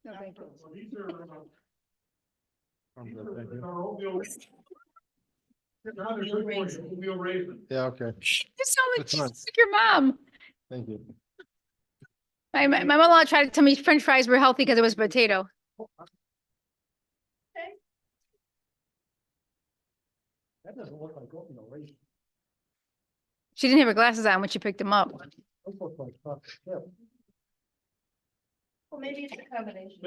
No, thank you. I'm good, thank you. Oatmeal raisin. Yeah, okay, You sound like That's fine. like your mom. thank you. My mother-in-law tried to tell me French fries were healthy because it was potato. That doesn't look like oatmeal raisin. She didn't have her glasses on when she picked them up. Those look like chocolate chip. Well, maybe it's a combination.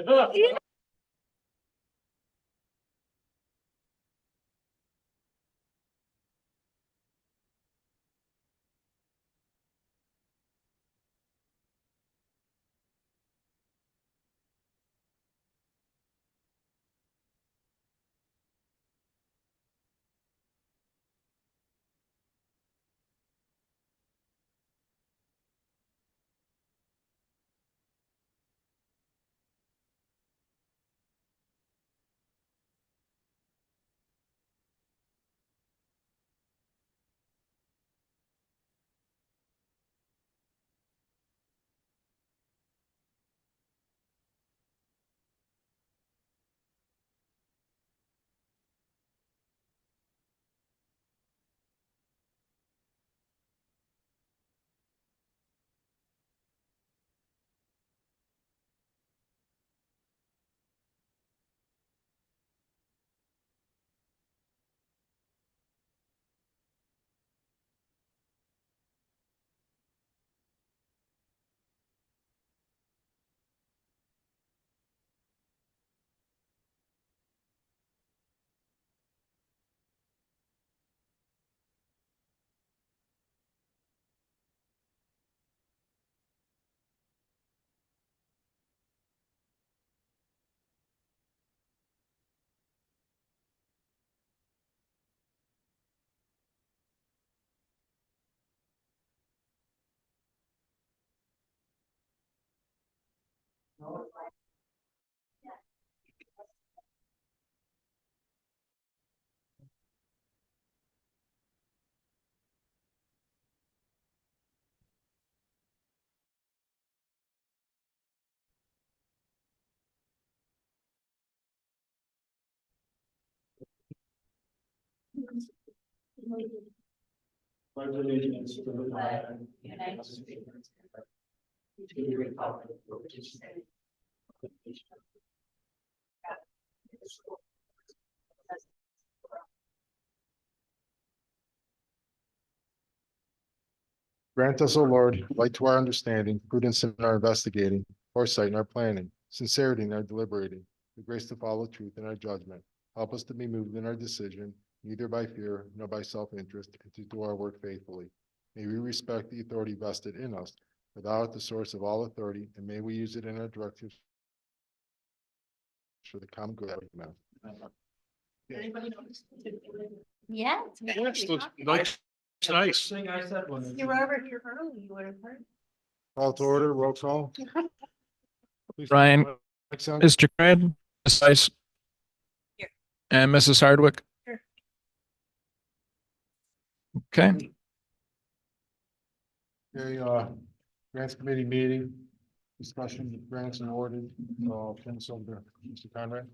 Pledge allegiance to the flag of the United States. To the republic for which it stands. Grant us, O Lord, light to our understanding, prudence in our investigating, foresight in our planning, sincerity in our deliberating, the grace to follow truth in our judgment. Help us to be moved in our decision, neither by fear nor by self-interest, and to do our work faithfully. May we respect the authority vested in us, for thou art the source of all authority, and may we use it in our directives for the common good. Amen. Anybody else? Yeah. Nice. Thing I said when. You were over here early, you would have heard. Call to order, roll call. Please- Ryan, Excellent. Mr. Cred, Ms. Ice. Here. And Mrs. Hardwick. Here. Okay, Okay, grants committee meeting, discussion of grants and awarded, thanks over to Mr. Conrad.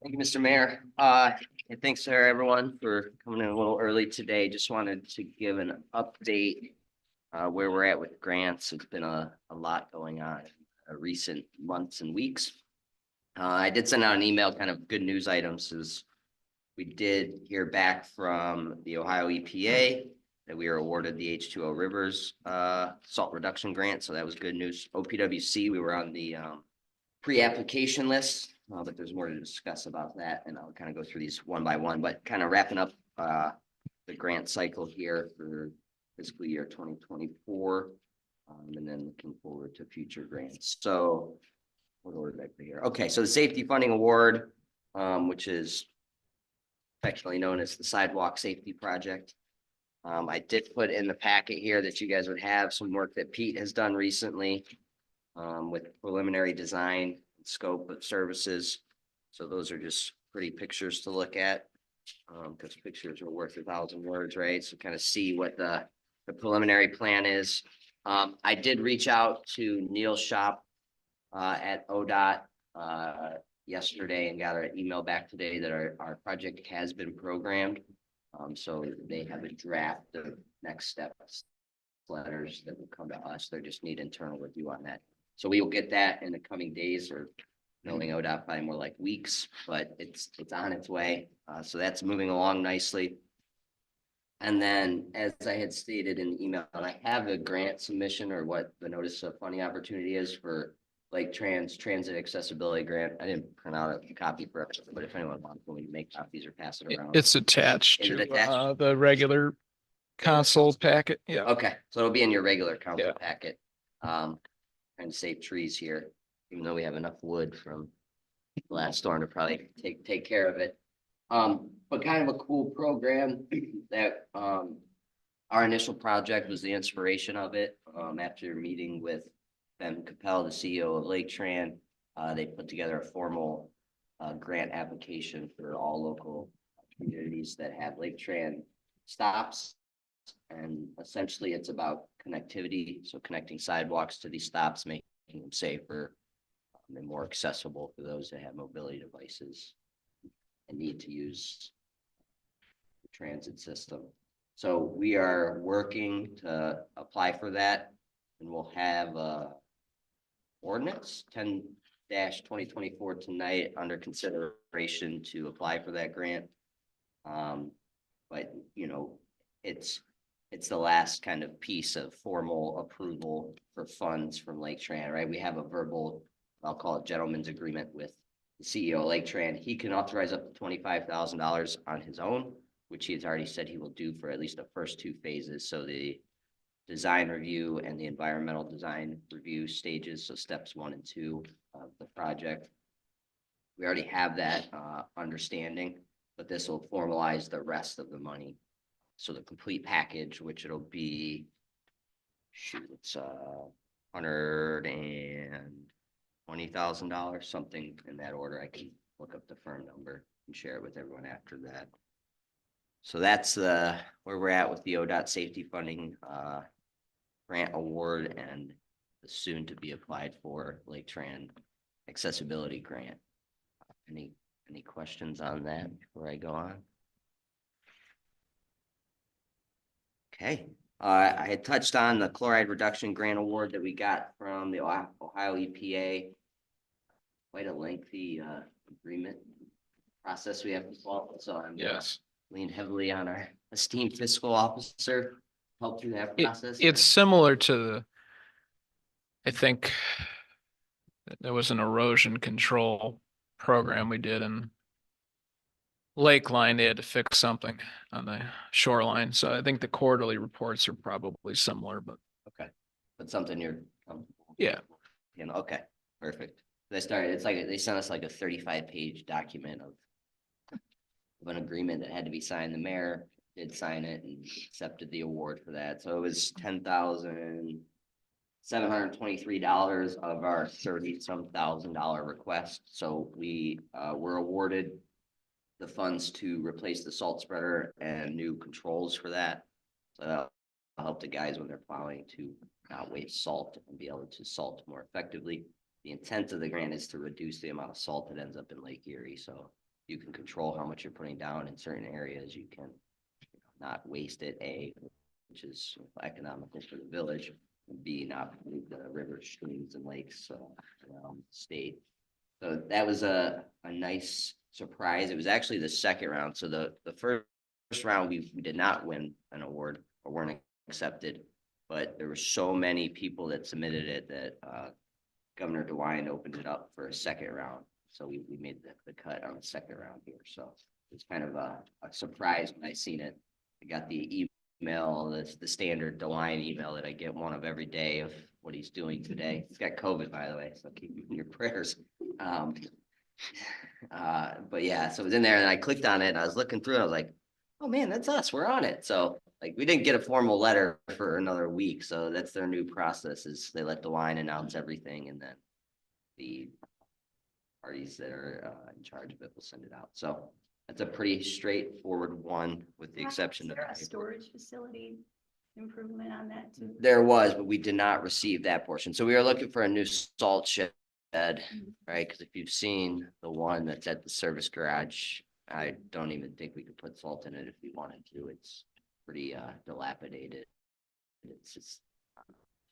Thank you, Mr. Mayor. And thanks to everyone for coming in a little early today. Just wanted to give an update where we're at with grants. It's been a lot going on in recent months and weeks. I did send out an email, kind of good news items is we did hear back from the Ohio EPA that we were awarded the H2O Rivers salt reduction grant. So that was good news. OPWC, we were on the pre-application list. But there's more to discuss about that, and I'll kind of go through these one by one, but kind of wrapping up the grant cycle here for fiscal year 2024, and then looking forward to future grants. So what order did I put here? Okay, so the Safety Funding Award, which is affectionately known as the Sidewalk Safety Project. I did put in the packet here that you guys would have some work that Pete has done recently with preliminary design scope of services. So those are just pretty pictures to look at because pictures are worth 1,000 words, right? So kind of see what the preliminary plan is. I did reach out to Neil Shop at ODOT yesterday and got an email back today that our project has been programmed. So they have a draft of next steps letters that will come to us. They just need internal review on that. So we will get that in the coming days, or knowing ODOT by more like weeks, but it's on its way. So that's moving along nicely. And then, as I had stated in the email, I have a grant submission, or what the notice of funding opportunity is for Lake Transit Accessibility Grant. I didn't print out a copy for it, but if anyone wants, when you make copies or pass it around. It's attached Is it to attached? the regular console packet. Yeah. Okay, so it'll be in your regular council Yeah. packet. Trying to save trees here, even though we have enough wood from the last storm to probably take care of it. But kind of a cool program that, our initial project was the inspiration of it. After meeting with Ben Capel, the CEO of Lake Tran, they put together a formal grant application for all local communities that have Lake Tran stops. And essentially it's about connectivity, so connecting sidewalks to these stops, making them safer and more accessible for those that have mobility devices and need to use the transit system. So we are working to apply for that, and we'll have ordinance 10-2024 tonight under consideration to apply for that grant. But you know, it's the last kind of piece of formal approval for funds from Lake Tran, right? We have a verbal, I'll call it gentleman's agreement with the CEO of Lake Tran. He can authorize up to $25,000 on his own, which he has already said he will do for at least the first two phases. So the design review and the environmental design review stages, so steps 1 and 2 of the project. We already have that understanding, but this will formalize the rest of the money. So the complete package, which it'll be, shoot, it's $120,000, something in that order. I can look up the firm number and share it with everyone after that. So that's where we're at with the ODOT safety funding grant award and the soon to be applied for Lake Tran accessibility grant. Any questions on that before I go on? Okay, I had touched on the chloride reduction grant award that we got from the Ohio EPA. Quite a lengthy agreement process we have to follow, so I'm Yes. lean heavily on our esteemed fiscal officer, help through that process. It's similar to I think there was an erosion control program we did in Lakeline. They had to fix something on the shoreline. So I think the quarterly reports are probably similar, but Okay, but something you're comfortable. yeah. You know, okay, perfect. It's like, they sent us like a 35-page document of an agreement that had to be signed. The mayor did sign it and accepted the award for that. So it was $10,723 of our $30-some thousand request. So we were awarded the funds to replace the salt spreader and new controls for that. So that'll help the guys when they're plowing to not waste salt and be able to salt more effectively. The intent of the grant is to reduce the amount of salt that ends up in Lake Erie. So you can control how much you're putting down in certain areas. You can not waste it, A, which is economical for the village, and B, not pollute the rivers, streams, and lakes around the state. So that was a nice surprise. It was actually the second round. So the first round, we did not win an award or weren't accepted, but there were so many people that submitted it that Governor DeWine opened it up for a second round. So we made the cut on the second round here. So it's kind of a surprise when I seen it. I got the email, the standard DeWine email that I get one of every day of what he's doing today. He's got COVID, by the way, so keep him in your prayers. But yeah, so it was in there and I clicked on it and I was looking through and I was like, oh man, that's us, we're on it. So like, we didn't get a formal letter for another week. So that's their new process, is they let DeWine announce everything and then the parties that are in charge of it will send it out. So that's a pretty straightforward one, with the exception of Is there a storage facility improvement on that too. There was, but we did not receive that portion. So we are looking for a new salt shed, right? Because if you've seen the one that's at the service garage, I don't even think we could put salt in it if we wanted to. It's pretty dilapidated. It's just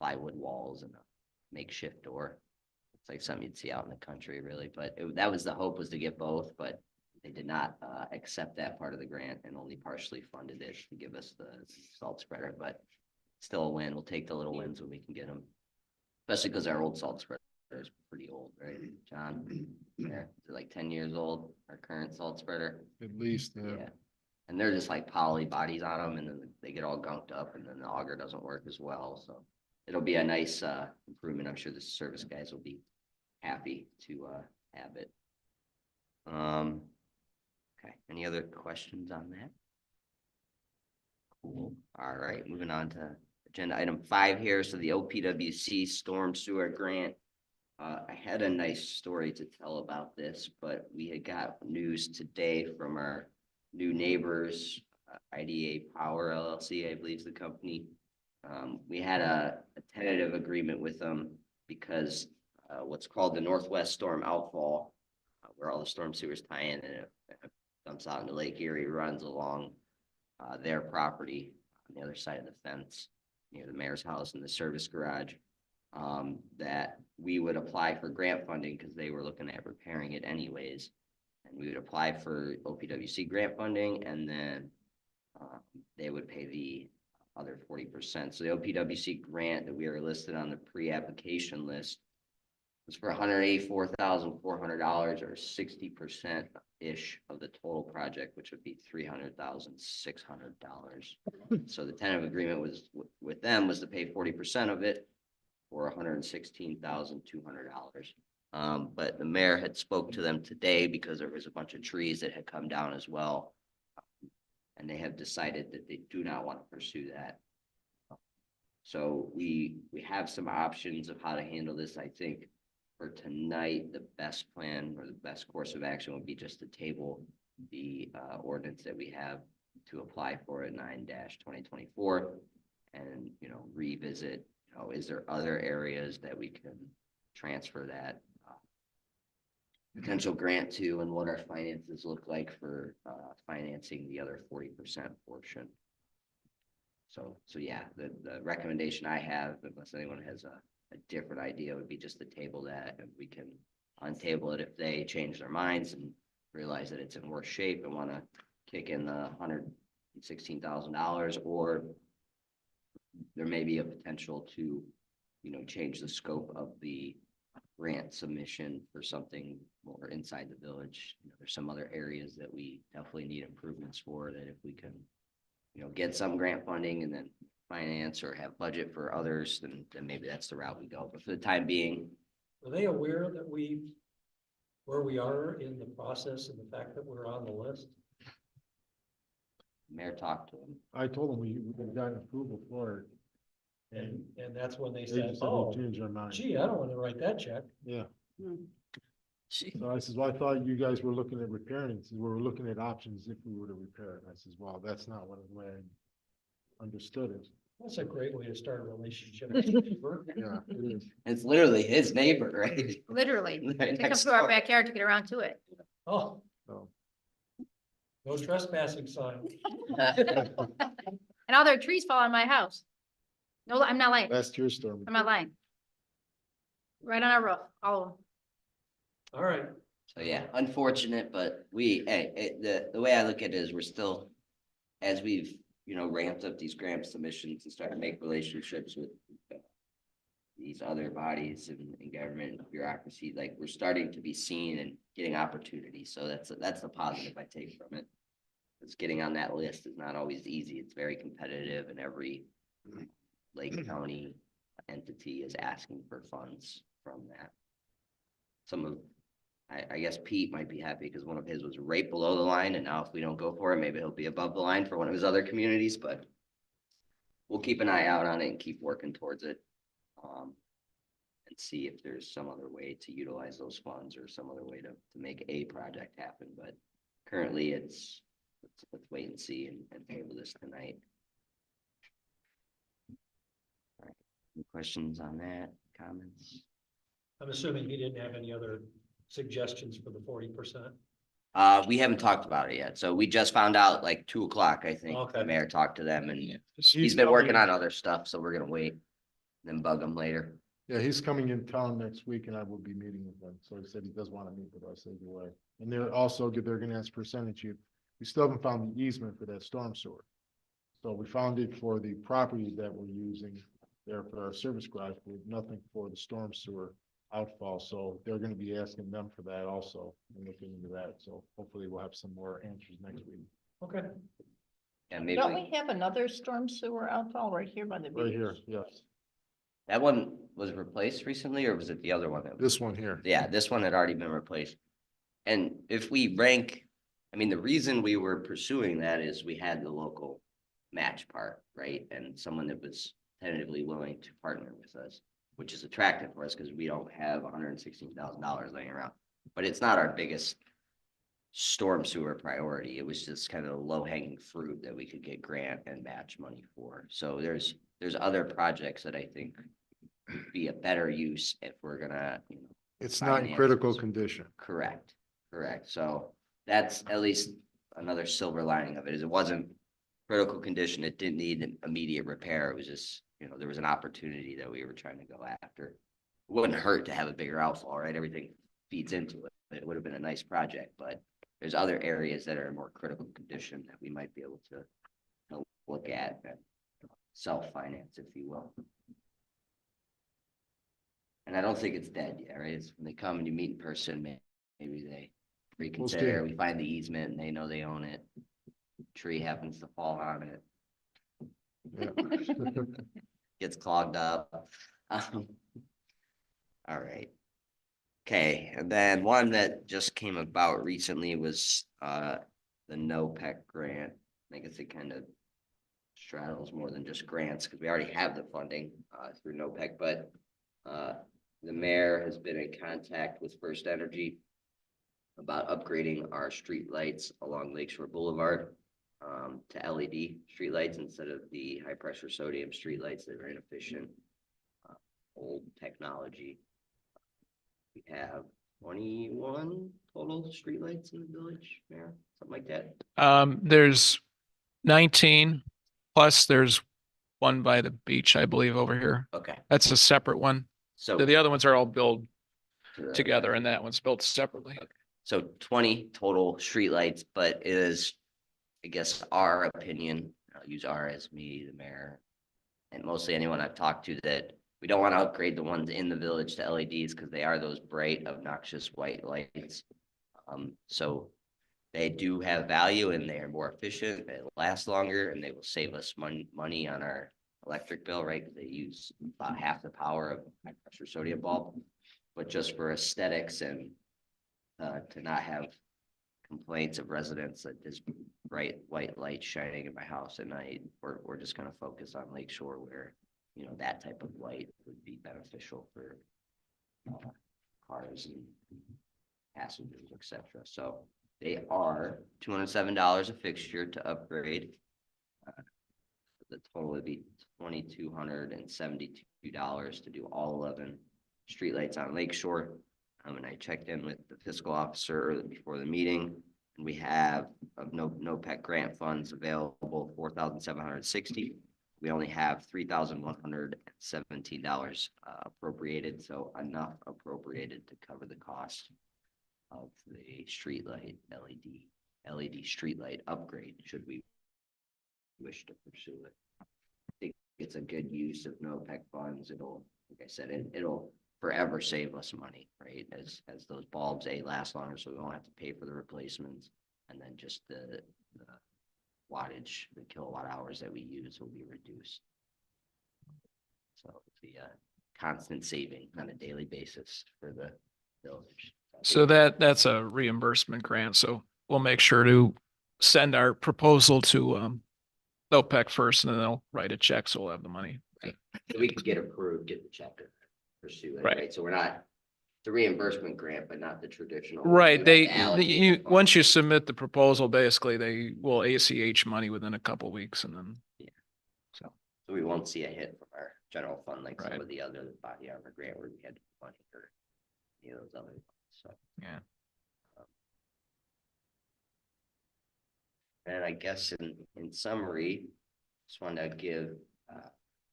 plywood walls and a makeshift door. It's like something you'd see out in the country, really. But that was the hope, was to get both, but they did not accept that part of the grant and only partially funded it to give us the salt spreader. But still a win. We'll take the little wins when we can get them, especially because our old salt spreader is pretty old, right, John? Yeah, they're like 10 years old. Our current salt spreader. At least, yeah. Yeah. And they're just like poly bodies on them, and then they get all gunked up, and then the auger doesn't work as well. So it'll be a nice improvement. I'm sure the service guys will be happy to have it. Okay, any other questions on that? Cool. All right, moving on to agenda item 5 here. So the OPWC storm sewer grant. I had a nice story to tell about this, but we had got news today from our new neighbors, IDA Power LLC, I believe is the company. We had a tentative agreement with them because what's called the Northwest Storm Outfall, where all the storm sewers tie in and it dumps out into Lake Erie, runs along their property on the other side of the fence near the mayor's house and the service garage, that we would apply for grant funding because they were looking at repairing it anyways. And we would apply for OPWC grant funding, and then they would pay the other 40%. So the OPWC grant that we are listed on the pre-application list was for $184,400, or 60% ish of the total project, which would be $300,600. So the tentative agreement was with them was to pay 40% of it for $116,200. But the mayor had spoke to them today because there was a bunch of trees that had come down as well. And they have decided that they do not want to pursue that. So we have some options of how to handle this. I think for tonight, the best plan or the best course of action would be just to table the ordinance that we have to apply for at 9-2024 and, revisit, is there other areas that we can transfer that potential grant to, and what our finances look like for financing the other 40% portion. So yeah, the recommendation I have, unless anyone has a different idea, would be just to table that, and we can untable it if they change their minds and realize that it's in worse shape and want to kick in the $116,000, or there may be a potential to, change the scope of the grant submission for something more inside the village. There's some other areas that we definitely need improvements for, that if we can, get some grant funding and then finance or have budget for others, then maybe that's the route we go. But for the time being, Are they aware that where we are in the process and the fact that we're on the list? Mayor talked to him. I told them we got approval for it. And that's when they They said, just said oh, they changed their mind. gee, I don't want to write that check. Yeah. So I says, well, I thought you guys were looking at repairing it. He says, we were looking at options if we were to repair it. I says, well, that's not what the way I understood it. That's a great way to start a relationship. Yeah, it is. It's literally his neighbor, right? Literally. Right They come next through our door. backyard to get around to it. Oh, So, no trespassing sign. And all their trees fall on my house. No, I'm not lying. that's your story. I'm not lying. Right on our roof, all of them. All right. So yeah, unfortunate, but the way I look at it is we're still, as we've, ramped up these grant submissions and started to make relationships with these other bodies and government and bureaucracy, like we're starting to be seen and getting opportunities. So that's the positive I take from it. Because getting on that list is not always easy. It's very competitive, and every Lake County entity is asking for funds from that. I guess Pete might be happy because one of his was right below the line, and now if we don't go for it, maybe he'll be above the line for one of his other communities, but we'll keep an eye out on it and keep working towards it. And see if there's some other way to utilize those funds or some other way to make a project happen. But currently let's wait and see and table this tonight. Any questions on that, comments? I'm assuming he didn't have any other suggestions for the 40%. We haven't talked about it yet, so we just found out like 2 o'clock, I think. The Okay. mayor talked to them and Yeah. he's been working on other stuff, so we're gonna wait. Then bug him later. Yeah, he's coming in town next week and I will be meeting with him. So he said he does want to meet with us either way. And they're gonna ask percentage. We still haven't found the easement for that storm sewer. So we found it for the property that we're using there for our service garage, but nothing for the storm sewer outfall. So they're gonna be asking them for that also and looking into that. So hopefully we'll have some more answers next week. Okay. And maybe Don't we have another storm sewer outfall right here by the beach? Right here, yes. that one was replaced recently, or was it the other one? That was? This one here. Yeah, this one had already been replaced. And if we rank, I mean, the reason we were pursuing that is we had the local match part, right? And someone that was tentatively willing to partner with us, which is attractive for us because we don't have $116,000 laying around. But it's not our biggest storm sewer priority. It was just kind of low hanging fruit that we could get grant and match money for. So there's other projects that I think would be a better use if we're gonna, It's not in critical finances. condition. Correct. So that's at least another silver lining of it, is it wasn't critical condition. It didn't need an immediate repair. It was just, there was an opportunity that we were trying to go after. It wouldn't hurt to have a bigger outfall, right? Everything feeds into it. It would have been a nice project, but there's other areas that are in more critical condition that we might be able to look at and self-finance, if you will. And I don't think it's dead yet, right? It's when they come and you meet in person, maybe they reconsider. We find the easement and they know they own it. Tree happens to fall on it, Yeah. gets clogged up. All right. Okay, and then one that just came about recently was the NOPEC grant. I guess it kind of straddles more than just grants because we already have the funding through NOPEC, but the mayor has been in contact with First Energy about upgrading our street lights along Lakeshore Boulevard to LED street lights instead of the high pressure sodium street lights that are inefficient, old technology. We have 21 total streetlights in the village, Mayor, something like that. There's 19 plus there's one by the beach, I believe, over here. Okay, That's a separate one. so The other ones are all billed uh, together and that one's built separately. So 20 total streetlights, but it is, I guess, our opinion, I'll use our as me, the mayor, and mostly anyone I've talked to, that we don't want to upgrade the ones in the village to LEDs because they are those bright, obnoxious white lights. So they do have value and they are more efficient, they last longer, and they will save us money on our electric bill, right? Because they use about half the power of high pressure sodium bulb. But just for aesthetics and to not have complaints of residents that there's bright white light shining in my house at night, we're just gonna focus on Lakeshore where, that type of light would be beneficial for cars and passengers, etc. So they are $207 a fixture to upgrade. The total would be $2,272 to do all 11 streetlights on Lakeshore. And I checked in with the fiscal officer early before the meeting, and we have of NOPEC grant funds available 4,760. We only have $3,117 appropriated, so enough appropriated to cover the cost of the streetlight LED streetlight upgrade should we wish to pursue it. I think it's a good use of NOPEC funds. It'll, like I said, it'll forever save us money, right? As those bulbs last longer, so we won't have to pay for the replacements, and then just the wattage, the kilowatt hours that we use will be reduced. So it's the constant saving on a daily basis for the village. So that's a reimbursement grant. So we'll make sure to send our proposal to OPEC first, and then they'll write a check, so we'll have the money. So we can get approved, get the check, and pursue it, Right. right? So we're not the reimbursement grant, but not the traditional. Right, we have to allocate the once you funds. submit the proposal, basically they will ACH money within a couple weeks and then. So we won't see a hit from our general fund like some Right. of the other body armor grant where we had money or any of those other ones, so. Yeah. And I guess in summary, just wanted to give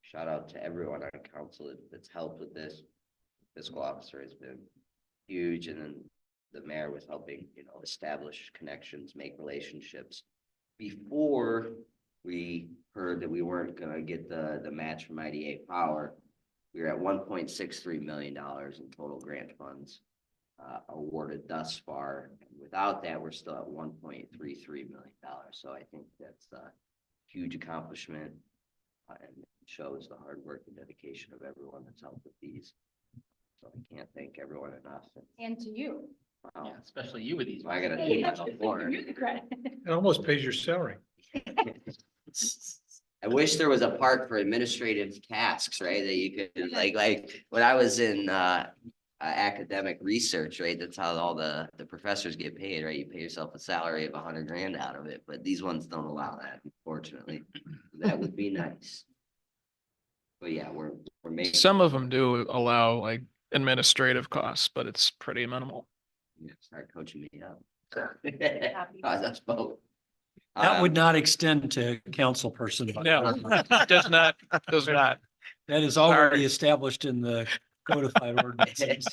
shout out to everyone on council that's helped with this. Fiscal officer has been huge, and then the mayor was helping, establish connections, make relationships. Before we heard that we weren't gonna get the match from IDA Power, we were at $1.63 million in total grant funds awarded thus far. And without that, we're still at $1.33 million. So I think that's a huge accomplishment and shows the hard work and dedication of everyone that's helped with these. So I can't thank everyone enough. And to you. Wow. Especially you with these. I gotta take that more. You're the credit. It almost pays your salary. I wish there was a part for administrative tasks, right? That you could like when I was in academic research, right? That's how all the professors get paid, right? You pay yourself a salary of $100,000 out of it, but these ones don't allow that, unfortunately. That would be nice. But yeah, we're making. Some of them do allow like administrative costs, but it's pretty minimal. Yeah, start coaching me up. That's both. That would not extend to council person. No, does not. That is Sorry. already established in the codified ordinances.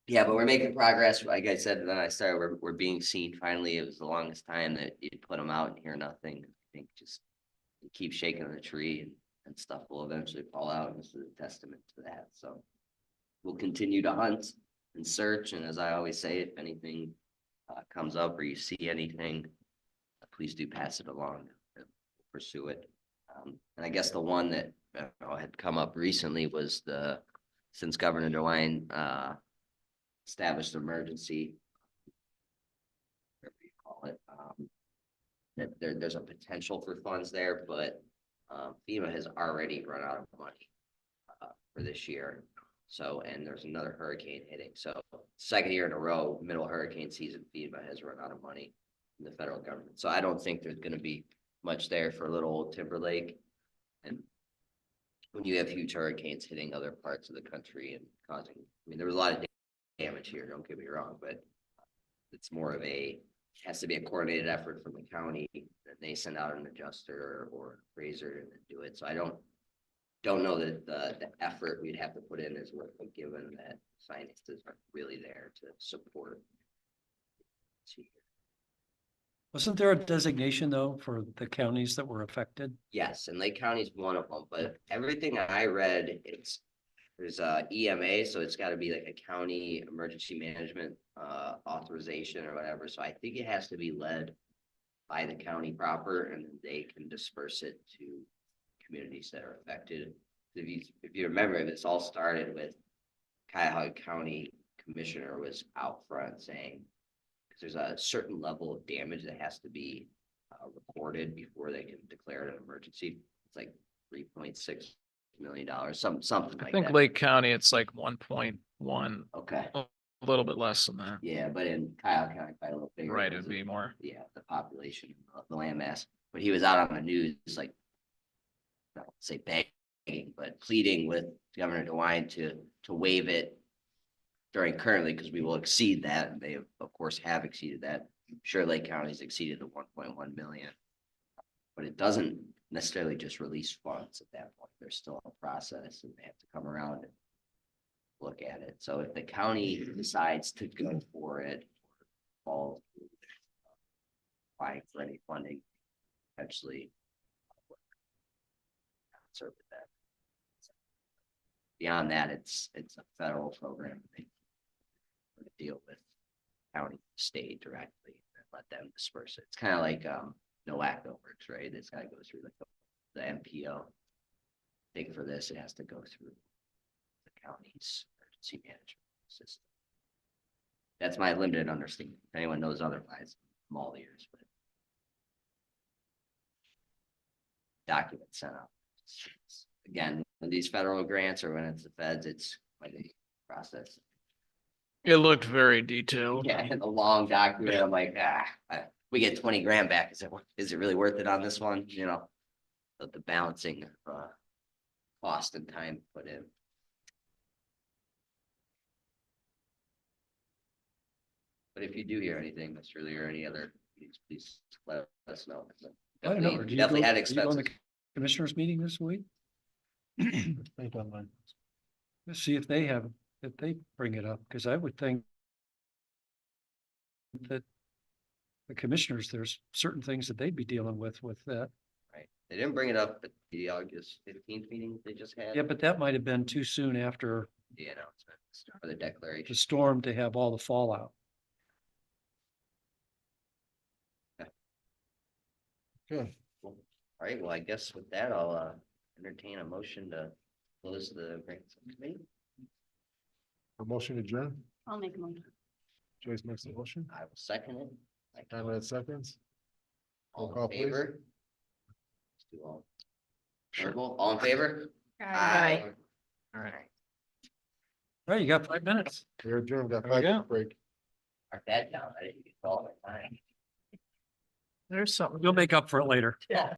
Yeah, but we're making progress. Like I said, then I started, we're being seen finally. It was the longest time that you'd put them out and hear nothing. I think just you keep shaking the tree and stuff will eventually fall out. And this is a testament to that. So we'll continue to hunt and search. And as I always say, if anything comes up or you see anything, please do pass it along and pursue it. And I guess the one that had come up recently was since Governor DeWine established emergency, whatever you call it, that there's a potential for funds there, but FEMA has already run out of money for this year. So, and there's another hurricane hitting. So second year in a row, middle hurricane season, FEMA has run out of money in the federal government. So I don't think there's going to be much there for little old Timberlake. And when you have huge hurricanes hitting other parts of the country and causing, there was a lot of damage here, don't get me wrong, but it's more of has to be a coordinated effort from the county that they send out an adjuster or appraiser and do it. So I don't know that the effort we'd have to put in is worth it, given that finances aren't really there to support. Wasn't there a designation though for the counties that were affected? Yes, and Lake County is one of them, but everything I read, there's a EMA, so it's got to be like a county emergency management authorization or whatever. So I think it has to be led by the county proper, and then they can disperse it to communities that are affected. If you remember, this all started with Cuyahoga County Commissioner was out front saying, because there's a certain level of damage that has to be reported before they can declare it an emergency. It's like $3.6 million, something like I think that. Lake County, it's like 1.1, Okay, a little bit less than that. yeah, but in Cuyahoga County, probably a little bigger. Right, because it'd be of, more. yeah, the population, the land mass. But he was out on the news, like, I don't say begging, but pleading with Governor DeWine to waive it during currently, because we will exceed that, and they of course have exceeded that. I'm sure Lake County's exceeded the 1.1 million, but it doesn't necessarily just release funds at that point. There's still a process, and they have to come around and look at it. So if the county decides to go for it, fall applying for any funding, potentially serve with that. Beyond that, it's a federal program. They deal with county, state directly, and let them disperse it. It's kind of like NOACA works, right? It's got to go through the MPO. I think for this, it has to go through the county's emergency management system. That's my limited understanding. If anyone knows otherwise, I'm all ears, but documents sent out. Again, when these federal grants or when it's the feds, it's quite a process. It looked very detailed. Yeah, and the long document, I'm like, we get 20 grand back. Is it really worth it on this one? the balancing cost and time put in. But if you do hear anything, Mr. Lee, or any other, please let us know. I don't know. Definitely Do you definitely go- had do you go on the expenses. Commissioners meeting this week? Think online. Let's see if they bring it up, because I would think that the commissioners, there's certain things that they'd be dealing with that. Right. They didn't bring it up at the August 15th meeting they just had. Yeah, but that might have been too soon after The announcement or the the declaration. storm to have all the fallout. Okay, All right, well, I guess with that, I'll entertain a motion to close the grants committee. a motion to adjourn. I'll make a motion. Joyce makes the motion. I will second it. Conrad seconds. Roll All call, in please. favor? Let's do all. Verbal, all in favor? Aye. All right. All right, you got 5 minutes. We're adjourned. Got There we 5 go. minute break. Mark that down. I didn't get all my time. There's something. You'll make up for it later. Yeah.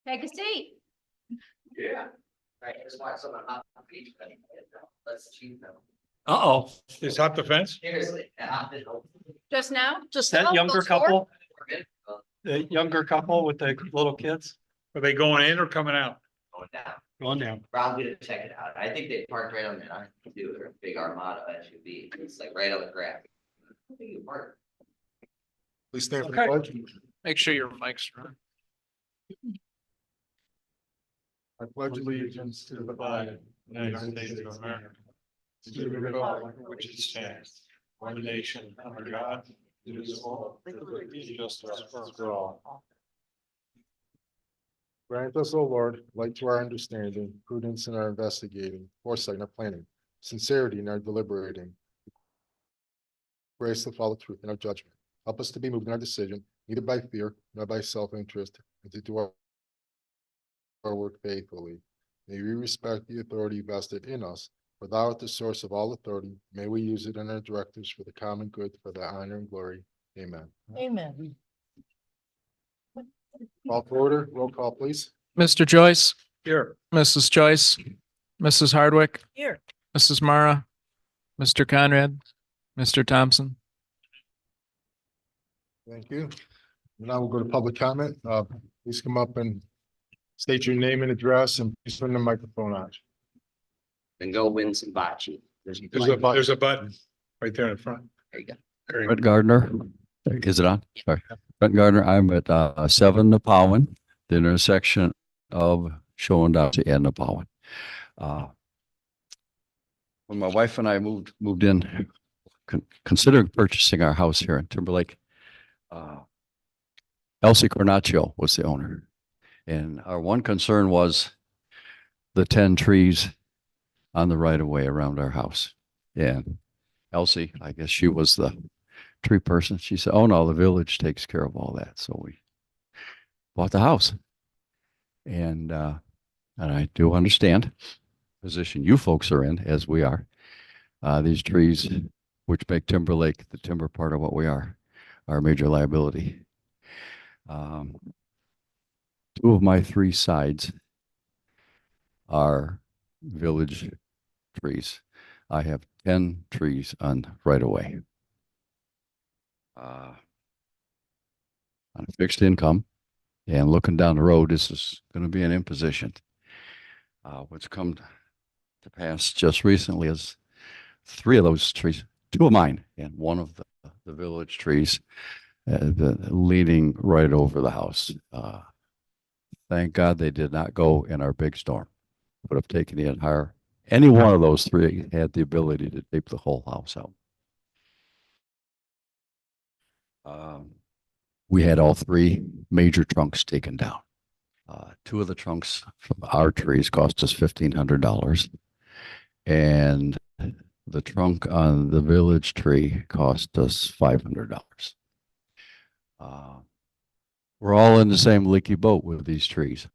Take a seat. Yeah. Right, just want someone hot on the beach, but let's cheat them. Uh-oh, is hot defense? Seriously. Just now? Just Oh, that younger before? couple, the younger couple with the little kids Are they going in or coming out? Going down. going down. Probably to check it out. I think they parked right on the I do. They're a big Armada SUV. It's like right on the graph. I think you park. Please stand for the Okay. pledge. Make sure your mic's on. I pledge allegiance to the flag of the United States of America, to the republic for which it stands, one nation under God, indivisible, with liberty and justice for all. Grant us, O Lord, light to our understanding, prudence in our investigating, foresight in our planning, sincerity in our deliberating, grace to follow truth in our judgment. Help us to be moved in our decision, neither by fear nor by self-interest, and to do our work faithfully. May we respect the authority vested in us, for thou art the source of all authority. May we use it in our directives for the common good, for thy honor and glory. Amen. Amen. Call for order, roll call, please. Mr. Joyce, Here. Mrs. Joyce, Mrs. Hardwick, Here. Mrs. Mara, Mr. Conrad, Mr. Thompson. Thank you. Now we'll go to public comment. Please come up and state your name and address and please turn the microphone on. And go win some bocce. There's a button right there in the front. There you go. Very Brent Gardner, is it on? Sorry. Brent Gardner, I'm at 7 Napoleon, the intersection of Showendowski and Napoleon. When my wife and I moved in, considering purchasing our house here in Timberlake, Elsie Cornaccio was the owner. And our one concern was the 10 trees on the right of way around our house. And Elsie, I guess she was the tree person. She said, oh no, the village takes care of all that. So we bought the house. And I do understand the position you folks are in, as we are. These trees, which make Timberlake the timber part of what we are a major liability. 2 of my 3 sides are village trees. I have 10 trees on right away. On a fixed income and looking down the road, this is going to be an imposition. What's come to pass just recently is 3 of those trees, 2 of mine and 1 of the village trees, leaning right over the house. Thank God they did not go in our big storm. Would have taken the entire, any one of those 3 had the ability to take the whole house out. We had all 3 major trunks taken down. 2 of the trunks from our trees cost us $1,500. And the trunk on the village tree cost us $500. We're all in the same leaky boat with these trees.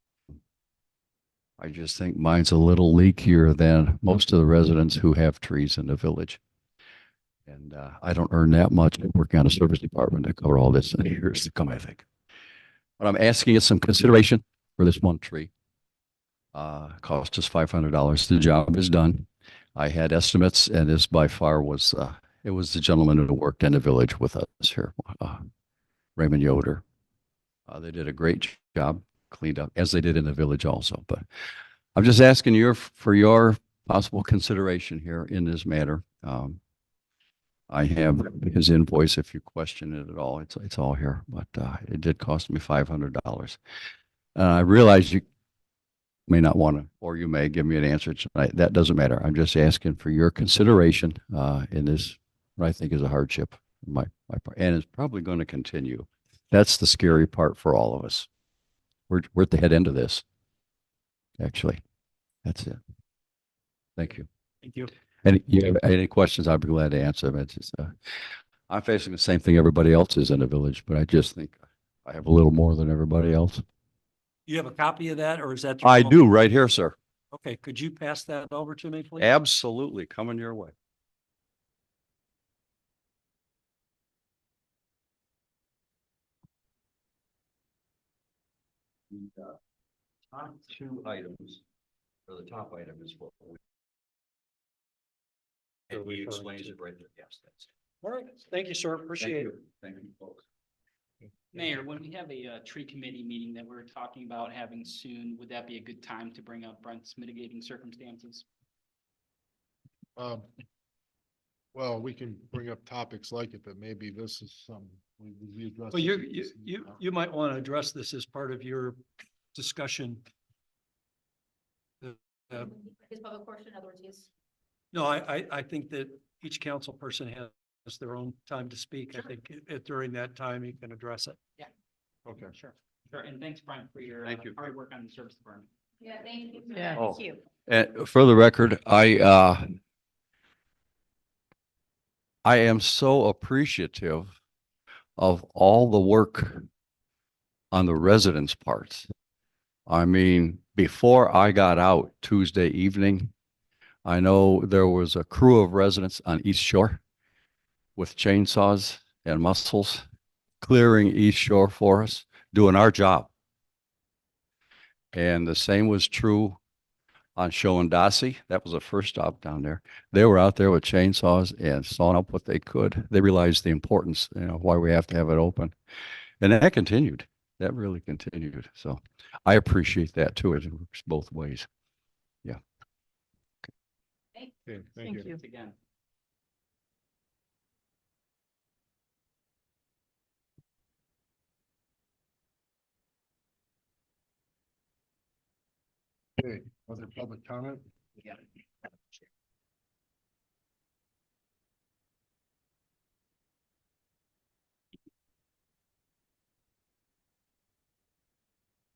I just think mine's a little leakier than most of the residents who have trees in the village. And I don't earn that much working on a service department to cover all this in years to come, I think. But I'm asking you some consideration for this one tree. Cost us $500. The job is done. I had estimates, and this by far was, it was the gentleman who worked in the village with us here, Raymond Yoder. They did a great job, cleaned up, as they did in the village also. But I'm just asking you for your possible consideration here in this matter. I have his invoice if you question it at all. It's all here, but it did cost me $500. I realize you may not want to, or you may give me an answer tonight. That doesn't matter. I'm just asking for your consideration in this, what I think is a hardship. My part, and it's probably going to continue. That's the scary part for all of us. We're at the head end of this. Actually, that's it. Thank you. Thank you. And you have any questions, I'd be glad to answer them. It's just, I'm facing the same thing everybody else is in the village, but I just think I have a little more than everybody else. You have a copy of that, or is that? I do right here, sir. Okay, could you pass that over to me, please? Absolutely. Coming your way. top two items, or the top item is what we. And he explains it right there. Yes, that's. All right, thank you, sir. Appreciate it. Thank you, folks. Mayor, when we have a tree committee meeting that we're talking about having soon, would that be a good time to bring up Brent's mitigating circumstances? Well, we can bring up topics like it, but maybe this is some, we address. Well, you might want to address this as part of your discussion. His public portion, in other words, No, I think that each council person has their own time to speak. I think during that time, you can address it. Okay. Sure. Sure, and thanks, Brent, for your Thank you. hard work on the service department. Yeah, thank you. Yeah, Oh. thank you. And for the record, I am so appreciative of all the work on the residents' parts. I mean, before I got out Tuesday evening, I know there was a crew of residents on East Shore with chainsaws and muscles clearing East Shore for us, doing our job. And the same was true on Showendasi. That was the first stop down there. They were out there with chainsaws and sawing up what they could. They realized the importance, why we have to have it open. And that continued. That really continued. So I appreciate that too. It works both ways. Yeah. Okay, Thank thank you. you. Thanks again. Okay, other public comment? Yeah.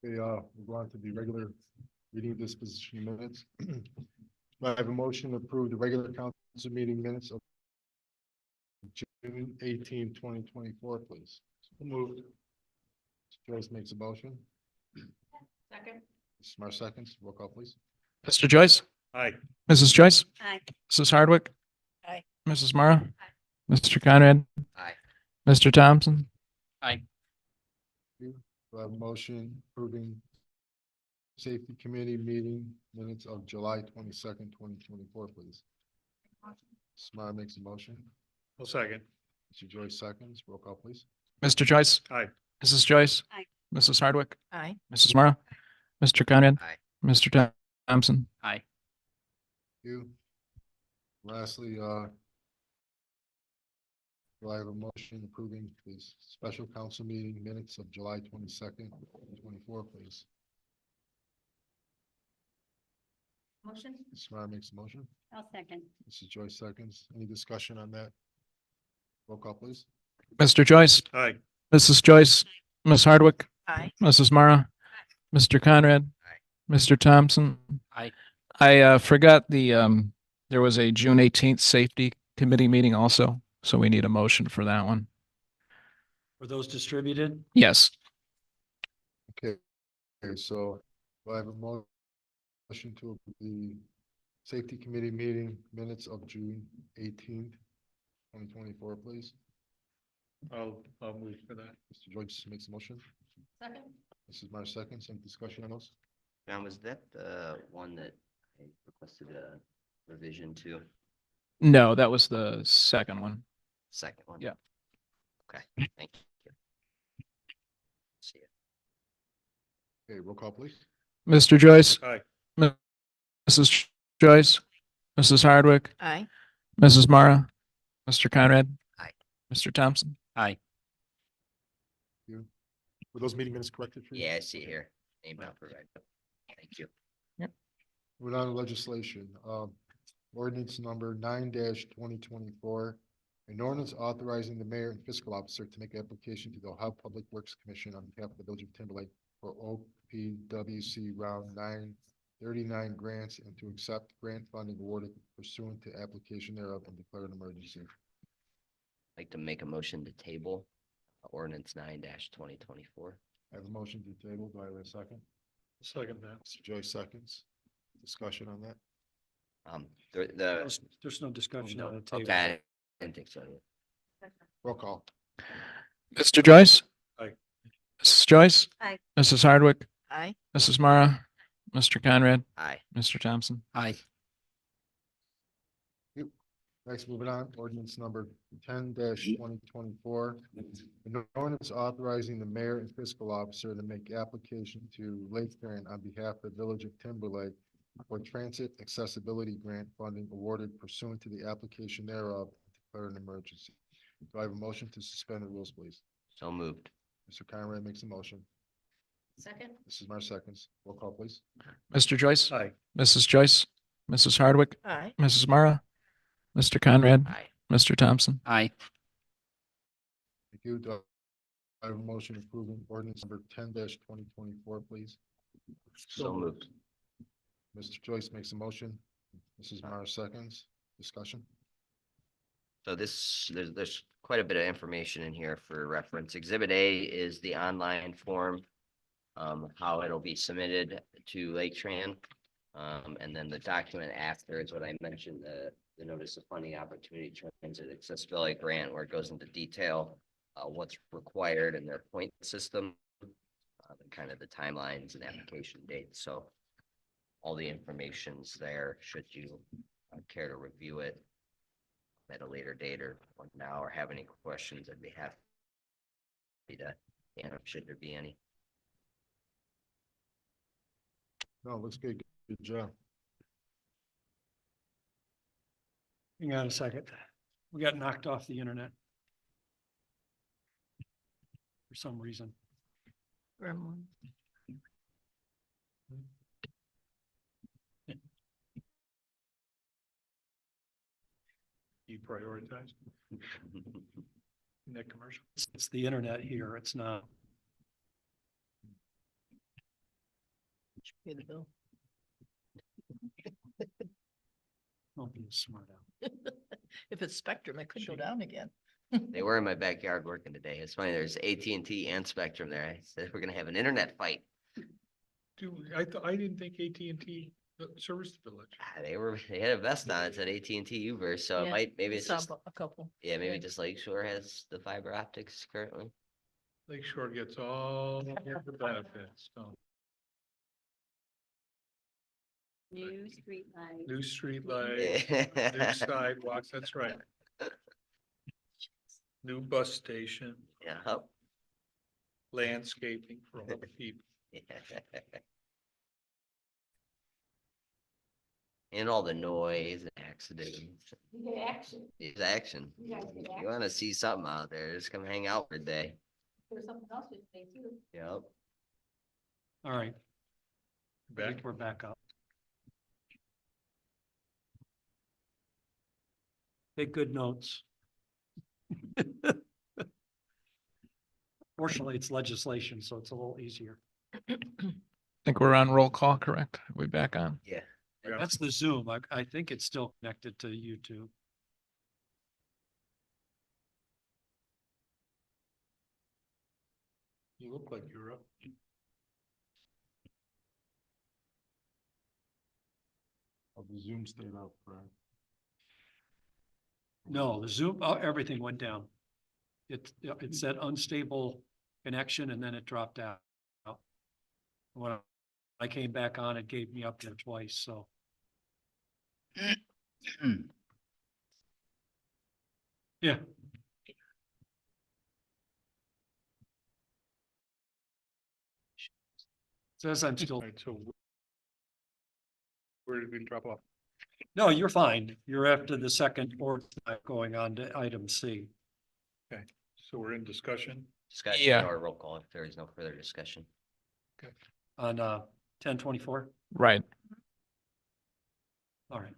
Okay, we'll go on to the regular reading disposition minutes. I have a motion to approve the regular council meeting minutes of June 18, 2024, please. Moved. Joyce makes a motion. Second. Smart seconds, roll call, please. Mr. Joyce, Aye. Mrs. Joyce, Aye. Mrs. Hardwick. Aye. Mrs. Mara. Mr. Conrad. Aye. Mr. Thompson. Do I have a motion approving safety committee meeting minutes of July 22nd, 2024, please? Smart makes a motion. Well, second. Mr. Joyce seconds, roll call, please. Mr. Joyce. Aye. Mrs. Joyce. Aye. Mrs. Hardwick. Aye. Mrs. Mara. Mr. Conrad. Aye. Mr. Thompson. Aye. You. Lastly, do I have a motion approving these special council meeting minutes of July 22nd, 2024, please? Motion? Smart makes a motion. I'll second. Mrs. Joyce seconds. Any discussion on that? Roll call, please. Mr. Joyce. Aye. Mrs. Joyce. Ms. Hardwick. Aye. Mrs. Mara. Mr. Conrad. Aye. Mr. Thompson. Aye. I forgot there was a June 18th safety committee meeting also, so we need a motion for that one. Were those distributed? Yes. Okay, so do I have a motion to approve the safety committee meeting minutes of June 18th, 2024, please? I'll move for that. Mr. Joyce makes a motion. Second? Mrs. Meyer seconds. Any discussion on those? John, was that the one that I requested a revision to? No, that was the second one. Second one? Yeah. Okay, thank you. See ya. Okay, roll call, please. Mr. Joyce. Aye. Mrs. Joyce. Mrs. Hardwick. Aye. Mrs. Mara. Mr. Conrad. Aye. Mr. Thompson. Aye. Were those meeting minutes corrected for you? Yeah, I see it here. Name not provided. Thank you. Moving on to legislation, ordinance number 9-2024. An ordinance authorizing the mayor and fiscal officer to make application to the Ohio Public Works Commission on behalf of the village of Timberlake for OPWC round 939 grants and to accept grant funding awarded pursuant to application thereof and declare an emergency. Like to make a motion to table ordinance 9-2024. I have a motion to table. Do I have a second? Second that. Mr. Joyce seconds. Discussion on that? The, There's no discussion no, on the table. okay, I didn't think so. Roll call. Mr. Joyce. Aye. Mrs. Joyce. Aye. Mrs. Hardwick. Aye. Mrs. Mara, Mr. Conrad, Aye. Mr. Thompson. Aye. Next, moving on, ordinance number 10-2024. An ordinance authorizing the mayor and fiscal officer to make application to Lake Grant on behalf of the Village of Timberlake for transit accessibility grant funding awarded pursuant to the application thereof, declare an emergency. Do I have a motion to suspend the rules, please? So moved. Mr. Conrad makes a motion. Second? Mrs. Mar seconds. Roll call, please. Mr. Joyce, Aye. Mrs. Joyce, Mrs. Hardwick, Aye. Mrs. Mara, Mr. Conrad, Aye. Mr. Thompson. Aye. Thank you. Do I have a motion approving ordinance number 10-2024, please? So moved. Mr. Joyce makes a motion. Mrs. Mara seconds. Discussion. So there's quite a bit of information in here for reference. Exhibit A is the online form. How it'll be submitted to Lake Tran. And then the document after is what I mentioned, the notice of funding opportunity transit accessibility grant, where it goes into detail. What's required in their point system. And kind of the timelines and application dates. So all the information's there, should you care to review it at a later date or now, or have any questions, I'd be happy to answer, should there be any. No, looks good. Good job. Hang on a second. We got knocked off the internet. For some reason. Gremlin. You prioritize that commercial. It's the internet here. It's not. Pay the bill. Don't be a smart out. If it's Spectrum, it could go down again. They were in my backyard working today. It's funny, there's AT&T and Spectrum there. I said, we're gonna have an internet fight. I didn't think AT&T serviced the village. They had a vest on, it said AT&T Uverse, so it Yeah, might, maybe it's Saw just, a couple. yeah, maybe yeah. just Lakeshore has the fiber optics currently. Lakeshore gets all the benefits. So New street light. new street light, new sidewalks, that's right. New bus station, Yeah. landscaping for all the people. And all the noise and accidents. You get action. It's action. You guys get You wanna see something out there, just come hang out for a day. There's something else to say too. Yep. All right, I Back. think we're back up. Take good notes. Fortunately, it's legislation, so it's a little easier. Think we're on roll call, correct? Are we back on? Yeah. Yeah. That's the Zoom. I think it's still connected to YouTube. You look like you're up. Oh, the Zoom stayed up, right? No, the Zoom, everything went down. It said unstable connection and then it dropped out. When I came back on, it gave me up there twice, so. Yeah. Says I'm still, All right, so where did we drop off? no, you're fine. You're after the second or going on to item C. So we're in discussion. Discussion Yeah. or roll call if there is no further discussion. On 1024. Right. All right.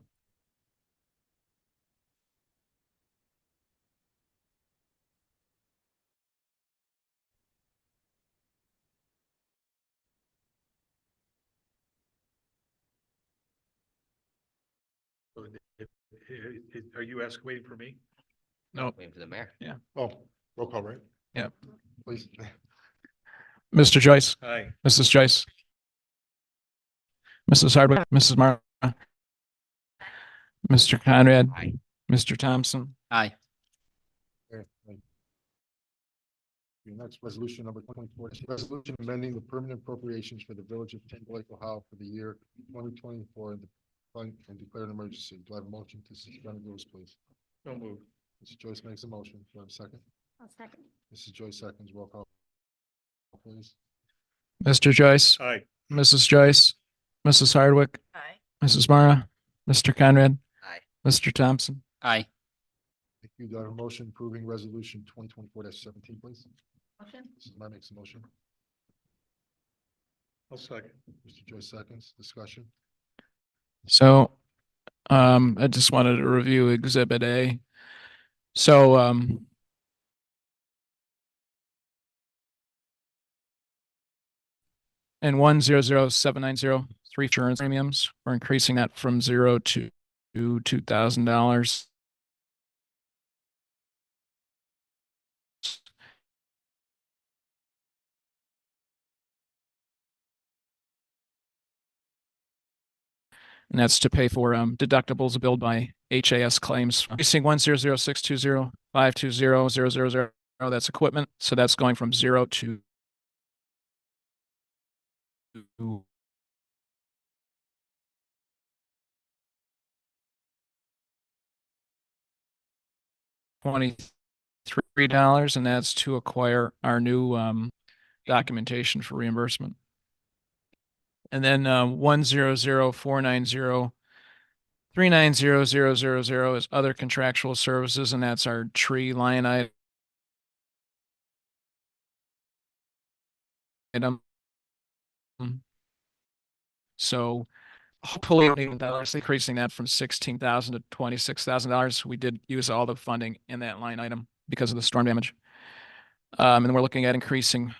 So are you waiting for me? No. Waiting for the mayor. Oh, roll call, right? Yep. Please. Mr. Joyce, Aye. Mrs. Joyce, Mrs. Hardwick, Mrs. Mara, Mr. Conrad, Aye. Mr. Thompson. Aye. Okay, thank Your next resolution number 24, is a resolution amending the permanent appropriations for the village of Timberlake, Ohio for the year 2024 and declare an emergency. Do I have a motion to suspend the rules, please? So moved. Mrs. Joyce makes a motion. Do I have a second? I'll second. Mrs. Joyce seconds. Roll call, please. Mr. Joyce, Aye. Mrs. Joyce, Mrs. Hardwick, Aye. Mrs. Mara, Mr. Conrad, Aye. Mr. Thompson. Aye. Thank you. Do I have a motion approving resolution 2024-17, please? Motion? Mrs. Meyer makes a motion. I'll second. Mr. Joyce seconds. Discussion. So, I just wanted to review Exhibit A. So, in 100,790 insurance premiums, we're increasing that from 0 to $2,000. And that's to pay for deductibles billed by HAS claims. Increasing 100,620,520,000. That's equipment. So that's going from 0 to $23, and that's to acquire our new documentation for reimbursement. And then 100,490,390,000 is other contractual services, and that's our tree line item. So hopefully increasing that from $16,000 to $26,000. We did use all the funding in that line item because of the storm damage. And we're looking at increasing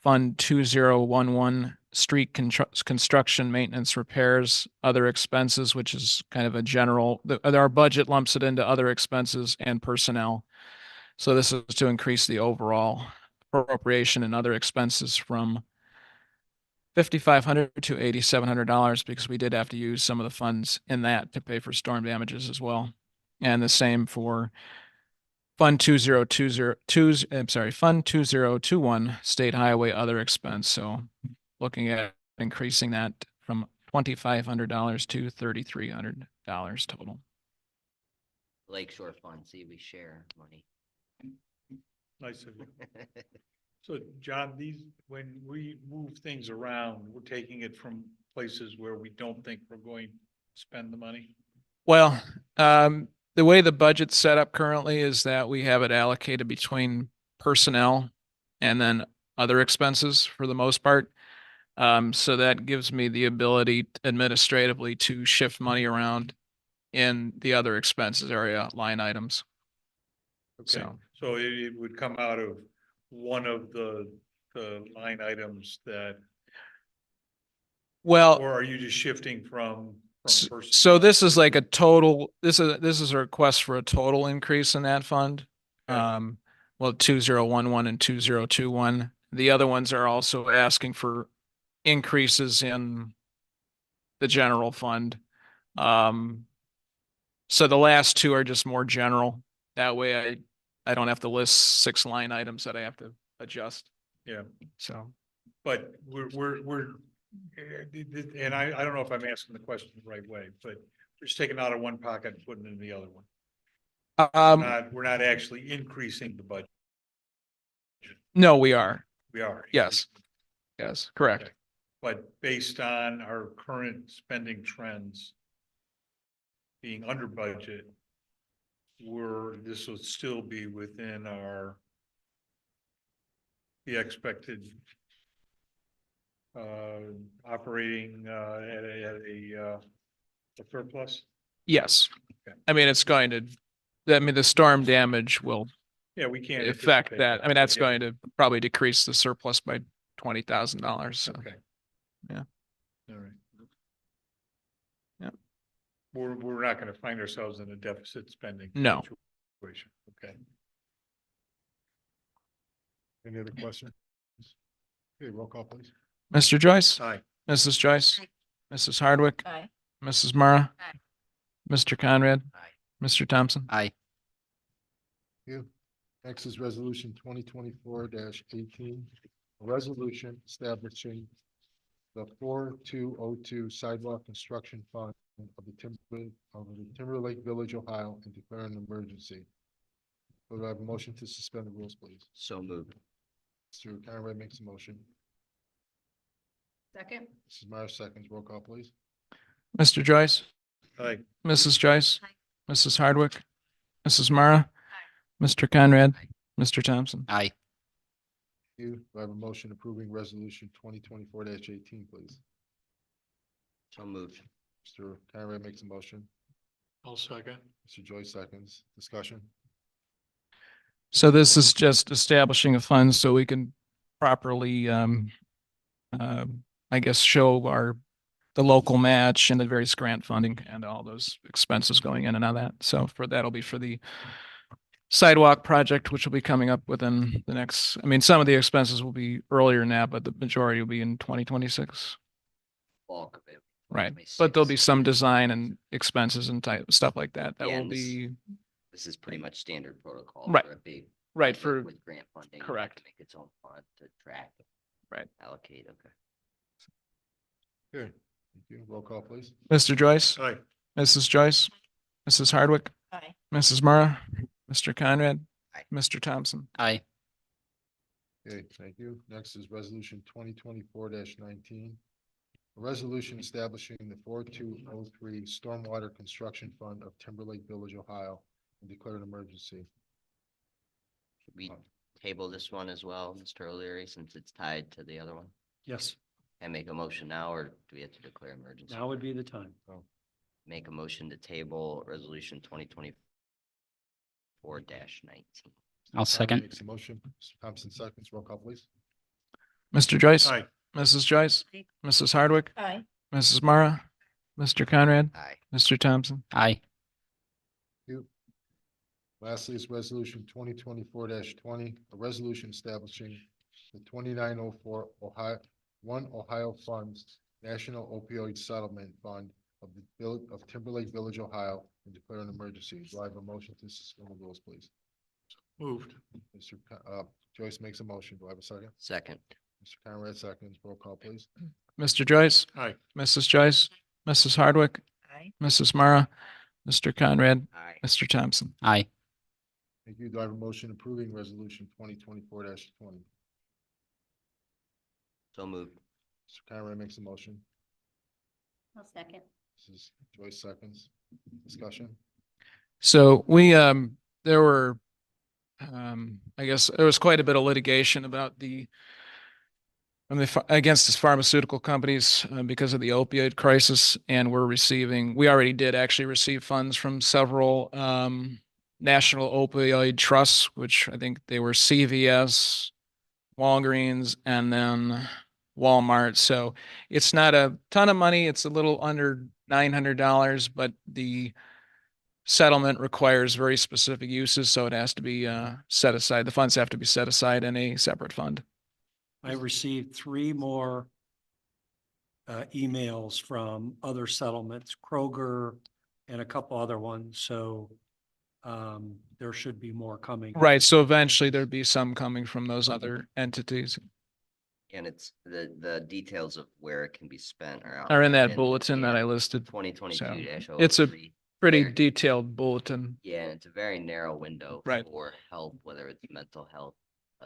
Fund 2011 street construction, maintenance, repairs, other expenses, which is kind of a general, our budget lumps it into other expenses and personnel. So this is to increase the overall appropriation and other expenses from $5,500 to $8,700 because we did have to use some of the funds in that to pay for storm damages as well. And the same for Fund 2021 State Highway Other Expense. So looking at increasing that from $2,500 to $3,300 total. Lakeshore Fund, see, we share money. Nice of you. So John, when we move things around, we're taking it from places where we don't think we're going to spend the money. Well, the way the budget's set up currently is that we have it allocated between personnel and then other expenses for the most part. So that gives me the ability administratively to shift money around in the other expenses area line items. Okay, so it would come out of one of the line items that, Well, or are you just shifting from so this is like a total, this is a request for a total increase in that fund. Okay. Well, 2011 and 2021. The other ones are also asking for increases in the general fund. So the last two are just more general. That way I don't have to list 6 line items that I have to adjust. Yeah, So, but we're and I don't know if I'm asking the question the right way, but we're just taking out of one pocket and putting it in the other one. We're not actually increasing the budget. no, we are. We are. Yes. Yes, correct. Okay. But based on our current spending trends being under budget, this will still be within the expected operating at a surplus. Yes. Okay. I mean, the storm damage will Yeah, we can't affect anticipate that. I mean, that's Yeah. going to probably decrease the surplus by $20,000. So, Okay. Yeah. All right. Yeah. We're not going to find ourselves in a deficit spending. No. Situation. Okay. Any other questions? Okay, roll call, please. Mr. Joyce, Aye. Mrs. Joyce, Aye. Mrs. Hardwick, Aye. Mrs. Mara, Aye. Mr. Conrad, Aye. Mr. Thompson. Aye. You. Next is resolution 2024-18, a resolution establishing the 4202 sidewalk construction fund of the Timberlake Village, Ohio, and declaring an emergency. Do I have a motion to suspend the rules, please? So moved. Mr. Conrad makes a motion. Second. Mrs. Meyer seconds. Roll call, please. Mr. Joyce, Aye. Mrs. Joyce, Aye. Mrs. Hardwick, Mrs. Mara, Mr. Conrad, Mr. Thompson. Aye. Do I have a motion approving resolution 2024-18, please? So moved. Mr. Conrad makes a motion. I'll second. Mr. Joyce seconds. Discussion. So this is just establishing a fund so we can properly, I guess, show the local match and the various grant funding and all those expenses going in and on that. So that'll be for the sidewalk project, which will be coming up within the next, I mean, some of the expenses will be earlier than that, but the majority will be in 2026. Bulk of it. Right. But there'll be 26. some design and expenses and type stuff like that. That Yeah, will and this- be This is pretty much standard protocol. Right. For a big. right project for, With grant funding. correct. Make its own fund to track. Right. Allocate, okay. Good. Thank you. Roll call, please. Mr. Joyce, Aye. Mrs. Joyce, Mrs. Hardwick, Aye. Mrs. Mara, Mr. Conrad, Aye. Mr. Thompson. Aye. Okay, thank you. Next is resolution 2024-19. A resolution establishing the 4203 Stormwater Construction Fund of Timberlake Village, Ohio, and declare an emergency. Should we table this one as well, Mr. O'Leary, since it's tied to the other one? Yes, Can I make a motion now, or do we have to declare emergency? now would be the time. Make a motion to table resolution 2024-19. I'll second. Makes a motion. Mr. Thompson seconds. Roll call, please. Mr. Joyce, Aye. Mrs. Joyce, Aye. Mrs. Hardwick, Aye. Mrs. Mara, Mr. Conrad, Aye. Mr. Thompson. Aye. Lastly is resolution 2024-20, a resolution establishing the 2904 Ohio Funds National Opioid Settlement Fund of the Village of Timberlake Village, Ohio, and declare an emergency. Do I have a motion to suspend the rules, please? Moved. Joyce makes a motion. Do I have a second? Second. Mr. Conrad seconds. Roll call, please. Mr. Joyce, Aye. Mrs. Joyce, Mrs. Hardwick, Aye. Mrs. Mara, Mr. Conrad, Aye. Mr. Thompson. Aye. Thank you. Do I have a motion approving resolution 2024-20? So moved. Mr. Conrad makes a motion. I'll second. Mrs. Joyce seconds. Discussion. So we, there were, I guess there was quite a bit of litigation about against the pharmaceutical companies because of the opioid crisis, and we already did actually receive funds from several national opioid trusts, which I think they were CVS, Walgreens, and then Walmart. So it's not a ton of money. It's a little under $900, but the settlement requires very specific uses, so it has to be set aside. The funds have to be set aside in a separate fund. I received 3 more emails from other settlements, Kroger and a couple other ones, so there should be more coming. Right. So eventually there'd be some coming from those other entities. And it's the details of where it can be spent are Are in that outlined bulletin that I listed. 2022-03. It's a pretty There- detailed bulletin. Yeah, and it's a very narrow window Right. for help, whether it's mental health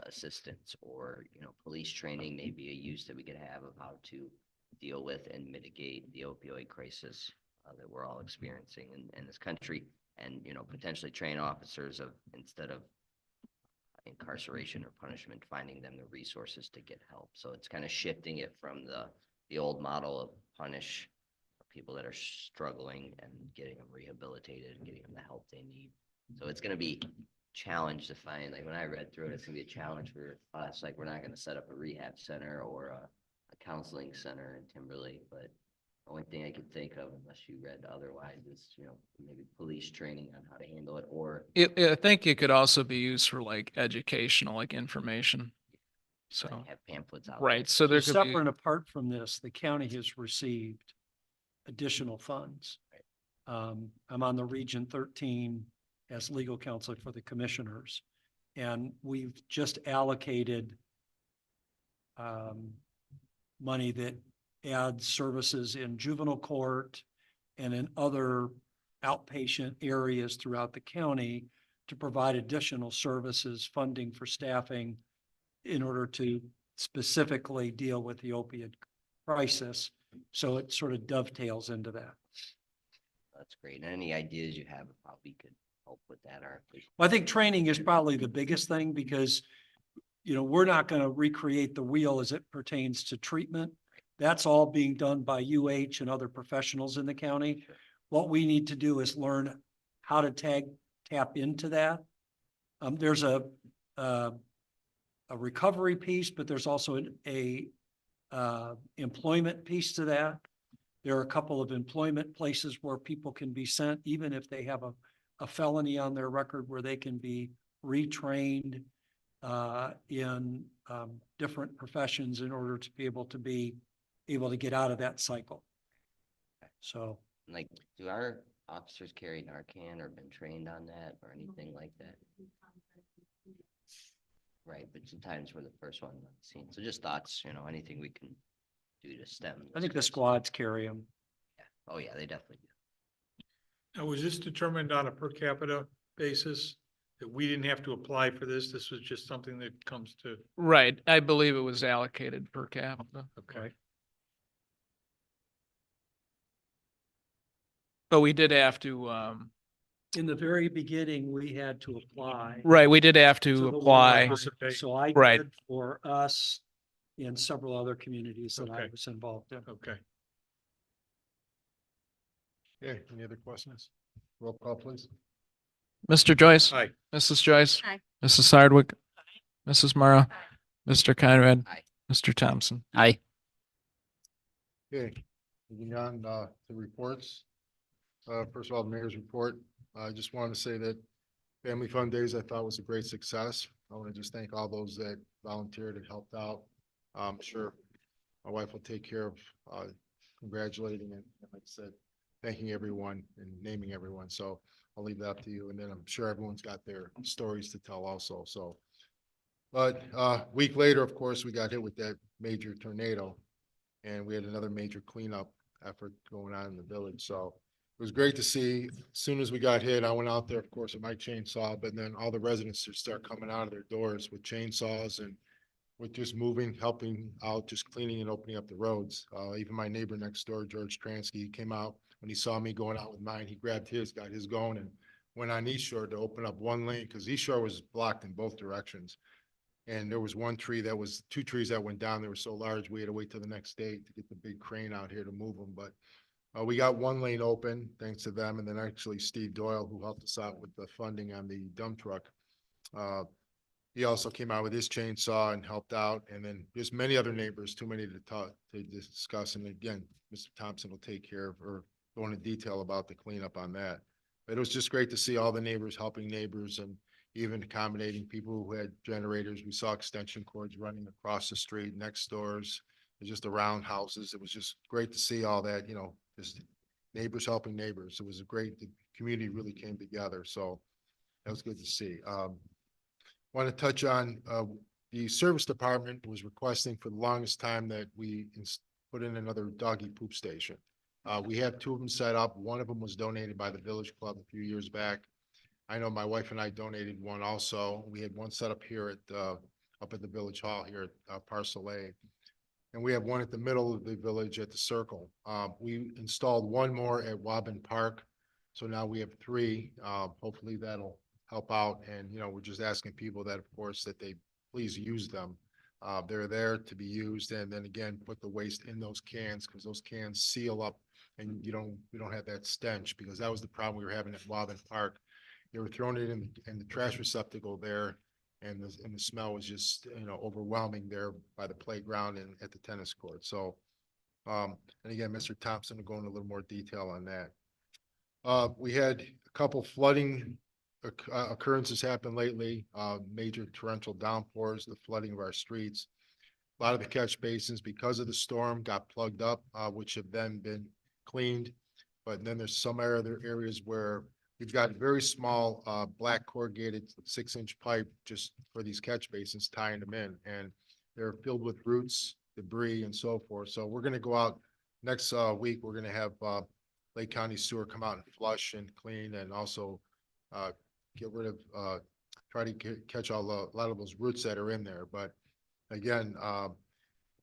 assistance or, police training, maybe a use that we could have of how to deal with and mitigate the opioid crisis that we're all experiencing in this country, and, potentially train officers instead of incarceration or punishment, finding them the resources to get help. So it's kind of shifting it from the old model of punish people that are struggling and getting them rehabilitated and getting them the help they need. So it's going to be challenge to find, like when I read through it, it's gonna be a challenge for us. Like, we're not gonna set up a rehab center or a counseling center in Timberlake, but the only thing I could think of, unless you read otherwise, is, maybe police training on how to handle it, or I think it could also be used for like educational, like information. So, like, have pamphlets out. right. So there could Separate be, and apart from this, the county has received additional funds. I'm on the Region 13 as legal counsel for the commissioners. And we've just allocated money that adds services in juvenile court and in other outpatient areas throughout the county to provide additional services, funding for staffing in order to specifically deal with the opioid crisis. So it sort of dovetails into that. That's great. Any ideas you have of how we could help with that, or? Well, I think training is probably the biggest thing because, you know, we're not going to recreate the wheel as it pertains to treatment. That's all being done by UH and other professionals in the county. Sure. What we need to do is learn how to tap into that. There's a recovery piece, but there's also a employment piece to that. There are a couple of employment places where people can be sent, even if they have a felony on their record, where they can be retrained in different professions in order to be able to get out of that cycle. So. Like, do our officers carry Narcan or been trained on that or anything like that? Right, but sometimes we're the first one on the scene. So just thoughts, you know, anything we can do to stem. I think the this. squads carry them. Yeah. Oh, yeah, they definitely do. Now, was this determined on a per capita basis? That we didn't have to apply for this? This was just something that comes to, Right. I believe it was allocated per capita. okay. But we did have to, In the very beginning, we had to apply. right, we did have to the apply. Participate. So I Right. did for us and several other communities that I Okay. was involved in. Okay. Okay, any other questions? Roll call, please. Mr. Joyce? Aye. Mrs. Joyce? Aye. Mrs. Hardwick? Mrs. Mara? Mr. Conrad? Aye. Mr. Thompson? Aye. Okay, moving on to reports. First of all, the mayor's report. I just wanted to say that Family Fun Days I thought was a great success. I want to just thank all those that volunteered and helped out. I'm sure my wife will take care of congratulating and like I said, thanking everyone and naming everyone. So I'll leave that up to you. And then I'm sure everyone's got their stories to tell also. So, but week later, of course, we got hit with that major tornado and we had another major cleanup effort going on in the village. So it was great to see. As soon as we got hit, I went out there, of course, with my chainsaw, but then all the residents just start coming out of their doors with chainsaws and with just moving, helping out, just cleaning and opening up the roads. Even my neighbor next door, George Transky, he came out when he saw me going out with mine. He grabbed his, got his going and went on East Shore to open up one lane because East Shore was blocked in both directions. And there was two trees that went down. They were so large, we had to wait till the next day to get the big crane out here to move them. But we got one lane open thanks to them. And then actually Steve Doyle, who helped us out with the funding on the dump truck. He also came out with his chainsaw and helped out. And then there's many other neighbors, too many to talk, to discuss. And again, Mr. Thompson will take care of or go into detail about the cleanup on that. But it was just great to see all the neighbors helping neighbors and even accommodating people who had generators. We saw extension cords running across the street next doors, just around houses. It was just great to see all that, you know, just neighbors helping neighbors. It was the community really came together. So that was good to see. Want to touch on the service department was requesting for the longest time that we put in another doggy poop station. We have two of them set up. One of them was donated by the Village Club a few years back. I know my wife and I donated one also. We had one set up here at up at the Village Hall here at Parcel A. And we have one at the middle of the village at the circle. We installed one more at Wobbin Park. So now we have three. Hopefully that'll help out. And, you know, we're just asking people that, of course, that they please use them. They're there to be used. And then again, put the waste in those cans because those cans seal up and we don't have that stench because that was the problem we were having at Wobbin Park. They were throwing it in the trash receptacle there. And the smell was just, you know, overwhelming there by the playground and at the tennis court. So, and again, Mr. Thompson will go into a little more detail on that. We had a couple flooding occurrences happen lately, major torrential downpours, the flooding of our streets. A lot of the catch basins, because of the storm, got plugged up, which have then been cleaned. But then there's some other areas where you've got very small, black corrugated 6-inch pipe just for these catch basins tying them in, and they're filled with roots, debris and so forth. So we're gonna go out next, week. We're gonna have, Lake County Sewer come out and flush and clean and also, get rid of, try to catch a lot of those roots that are in there. But again,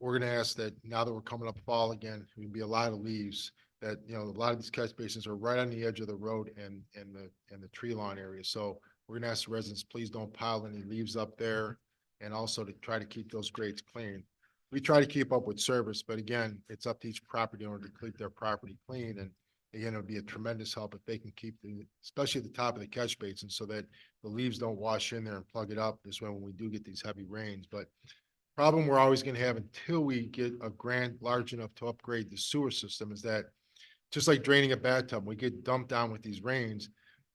we're gonna ask that now that we're coming up fall again, there's gonna be a lot of leaves that, a lot of these catch basins are right on the edge of the road and the tree lawn area. So we're gonna ask the residents, please don't pile any leaves up there, and also to try to keep those grates clean. We try to keep up with service, but again, it's up to each property owner to keep their property clean. And again, it would be a tremendous help if they can keep especially at the top of the catch basin, so that the leaves don't wash in there and plug it up this way when we do get these heavy rains. But problem we're always gonna have until we get a grant large enough to upgrade the sewer system is that, just like draining a bathtub, we get dumped down with these rains.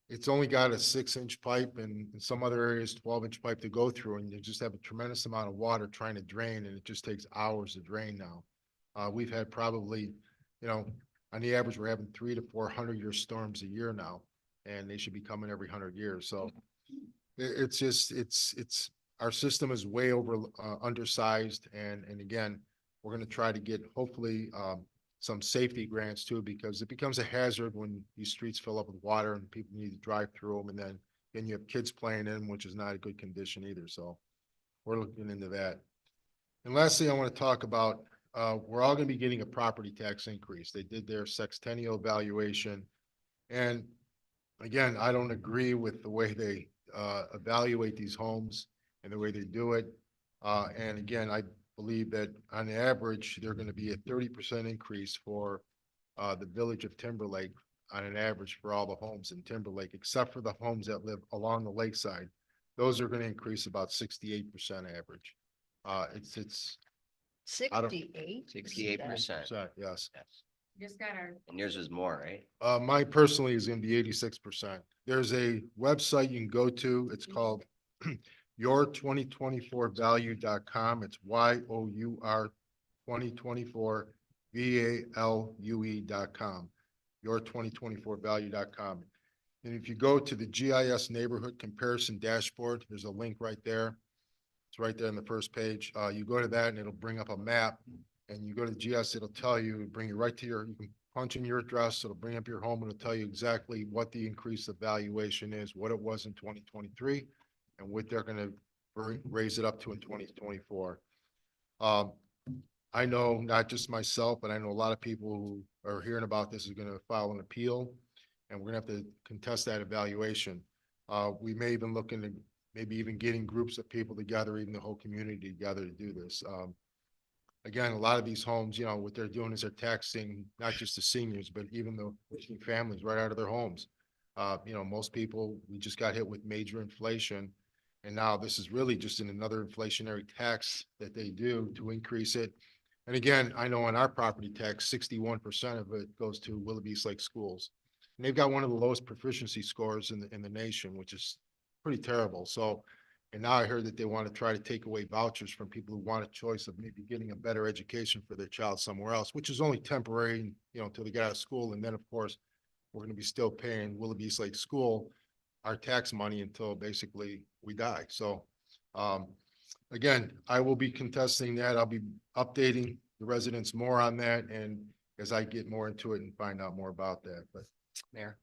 It's only got a 6-inch pipe, and in some other areas, 12-inch pipe to go through, and you just have a tremendous amount of water trying to drain, and it just takes hours to drain now. We've had probably, on the average, we're having 300 to 400-year storms a year now, and they should be coming every 100 years. So it's just, our system is way over, undersized. And again, we're going to try to get hopefully, some safety grants too, because it becomes a hazard when these streets fill up with water and people need to drive through them. And then you have kids playing in, which is not a good condition either. So we're looking into that. And lastly, I want to talk about, we're all going to be getting a property tax increase. They did their sextennial evaluation. And again, I don't agree with the way they, evaluate these homes and the way they do it. And again, I believe that on average, they're going to be a 30% increase for, the village of Timberlake on an average for all the homes in Timberlake, except for the homes that live along the lakeside. Those are going to increase about 68% average. It's I don't- 68? 68%. yes. Just got our. And yours was more, right? Mine personally is gonna be 86%. There's a website you can go to. It's called your2024value.com. It's YOUR 2024 VALUE.com. Your2024value.com. And if you go to the GIS neighborhood comparison dashboard, there's a link right there. It's right there on the first page. You go to that and it'll bring up a map, and you go to GIS, it'll tell you, bring you right to you can punch in your address. It'll bring up your home and it'll tell you exactly what the increase of valuation is, what it was in 2023, and what they're going to raise it up to in 2024. I know not just myself, but I know a lot of people who are hearing about this is going to file an appeal, and we're going to have to contest that evaluation. We may even look into maybe even getting groups of people together, even the whole community together to do this. Again, a lot of these homes, what they're doing is they're taxing not just the seniors, but even the working families right out of their homes. Most people, we just got hit with major inflation, and now this is really just another inflationary tax that they do to increase it. And again, I know on our property tax, 61% of it goes to Willoughby East Lake schools. And they've got one of the lowest proficiency scores in the nation, which is pretty terrible. So, and now I heard that they want to try to take away vouchers from people who want a choice of maybe getting a better education for their child somewhere else, which is only temporary, until they get out of school. And then, of course, we're going to be still paying Willoughby East Lake School our tax money until basically we die. So, again, I will be contesting that. I'll be updating the residents more on that, and as I get more into it and find out more about that. But Mayor,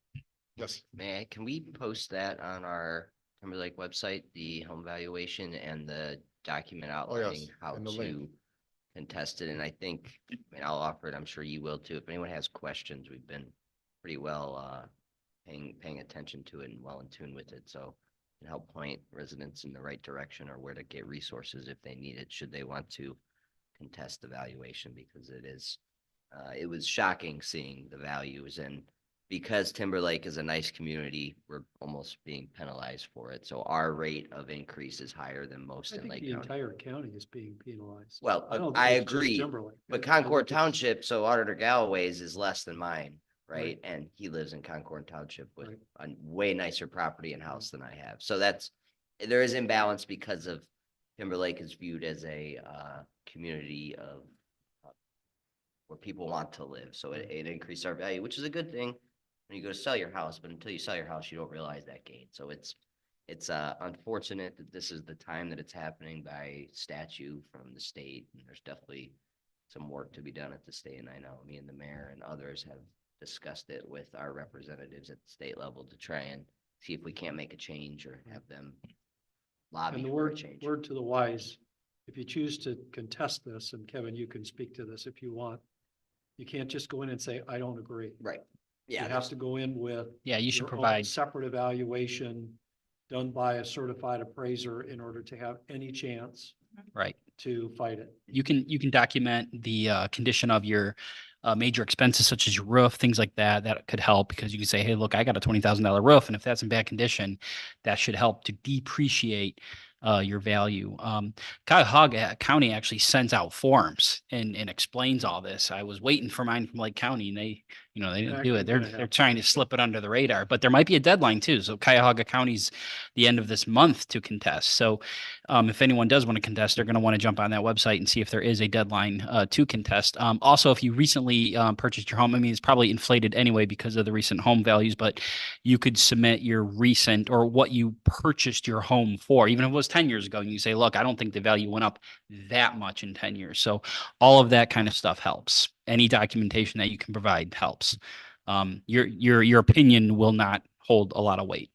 yes, can we post that on our Timberlake website, the home valuation and the document outlining how and the link. to contest it? And I think, I'll offer it. I'm sure you will too. If anyone has questions, we've been pretty well, paying attention to it and well in tune with it. So it can help point residents in the right direction or where to get resources if they need it, should they want to contest the valuation, because it was shocking seeing the values. And because Timberlake is a nice community, we're almost being penalized for it. So our rate of increase is higher than most I in think Lake the County. entire county is being penalized. Well, don't I think it's just agree, Timberlake. but I Concord think it's- Township, so Auditor Galloway's is less than mine, right? Right. And he lives in Concord Township with Right. a way nicer property and house than I have. So there is imbalance because of Timberlake is viewed as a community of where people want to live. So it increased our value, which is a good thing. when you go to sell your house, but until you sell your house, you don't realize that gain. So it's unfortunate that this is the time that it's happening by statute from the state. And there's definitely some work to be done at the state. And I know me and the mayor and others have discussed it with our representatives at the state level to try and see if we can't make a change or have them lobby And the for a word, change. word to the wise, if you choose to contest this, and Kevin, you can speak to this if you want, you can't just go in and say, I don't agree. Right. You Yeah. have to go in with Yeah, you should your own provide, separate evaluation done by a certified appraiser in order to have any chance right. to fight it. You can document the condition of your major expenses such as your roof, things like that. That could help because you can say, hey, look, I got a $20,000 roof, and if that's in bad condition, that should help to depreciate your value. Cuyahoga County actually sends out forms and explains all this. I was waiting for mine from Lake County, and they didn't That do could it. be They're gonna happen. trying to slip it under the radar, but there might be a deadline too. So Cuyahoga County's the end of this month to contest. So if anyone does want to contest, they're going to want to jump on that website and see if there is a deadline to contest. Also, if you recently purchased your home, I mean, it's probably inflated anyway because of the recent home values, but you could submit your recent or what you purchased your home for, even if it was 10 years ago, and you say, look, I don't think the value went up that much in 10 years. So all of that kind of stuff helps. Any documentation that you can provide helps. Your opinion will not hold a lot of weight.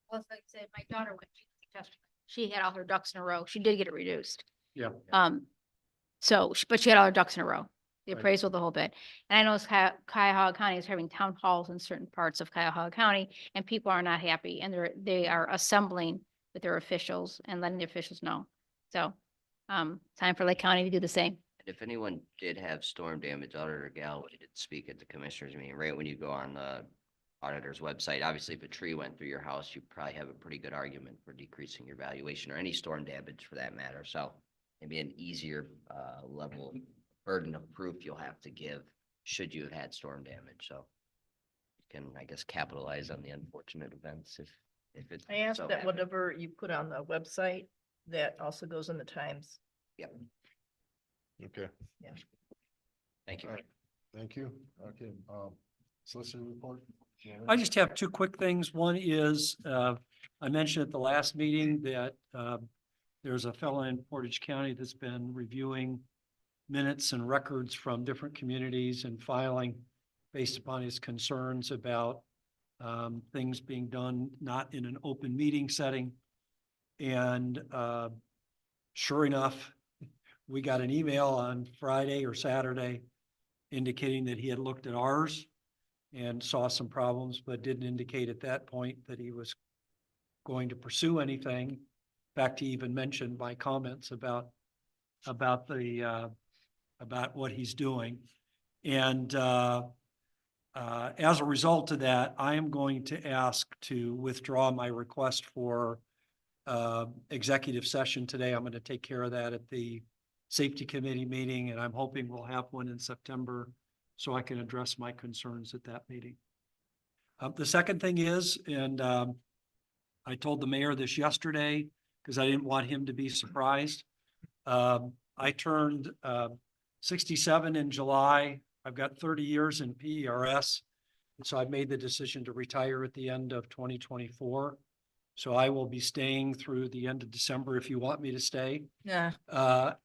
Also, like I said, my daughter went, she had all her ducks in a row. She did get it reduced. Yeah. But she had all her ducks in a row, the Right. appraisal, the whole bit. And I know Cuyahoga County is having town halls in certain parts of Cuyahoga County, and people are not happy, and they are assembling with their officials and letting the officials know. So, time for Lake County to do the same. And if anyone did have storm damage, Auditor Galloway did speak at the commissioners meeting, right when you go on the auditor's website. Obviously, if a tree went through your house, you probably have a pretty good argument for decreasing your valuation or any storm damage for that matter. So maybe an easier level burden of proof you'll have to give should you have had storm damage. So you can, I guess, capitalize on the unfortunate events if it's. I asked so that happened. whatever you put on the website, that also goes in the Times. Yep. Okay, Thank you. All right. Thank you. Okay, solicitor report. I just have two quick things. One is, I mentioned at the last meeting that there's a fellow in Portage County that's been reviewing minutes and records from different communities and filing based upon his concerns about things being done not in an open meeting setting. And sure enough, we got an email on Friday or Saturday indicating that he had looked at ours and saw some problems, but didn't indicate at that point that he was going to pursue anything. In fact, he even mentioned my comments about what he's doing. And as a result of that, I am going to ask to withdraw my request for executive session today. I'm going to take care of that at the safety committee meeting, and I'm hoping we'll have one in September so I can address my concerns at that meeting. The second thing is, and I told the mayor this yesterday because I didn't want him to be surprised. I turned 67 in July. I've got 30 years in PERS. And so I've made the decision to retire at the end of 2024. So I will be staying through the end of December if you want me to stay. Yeah.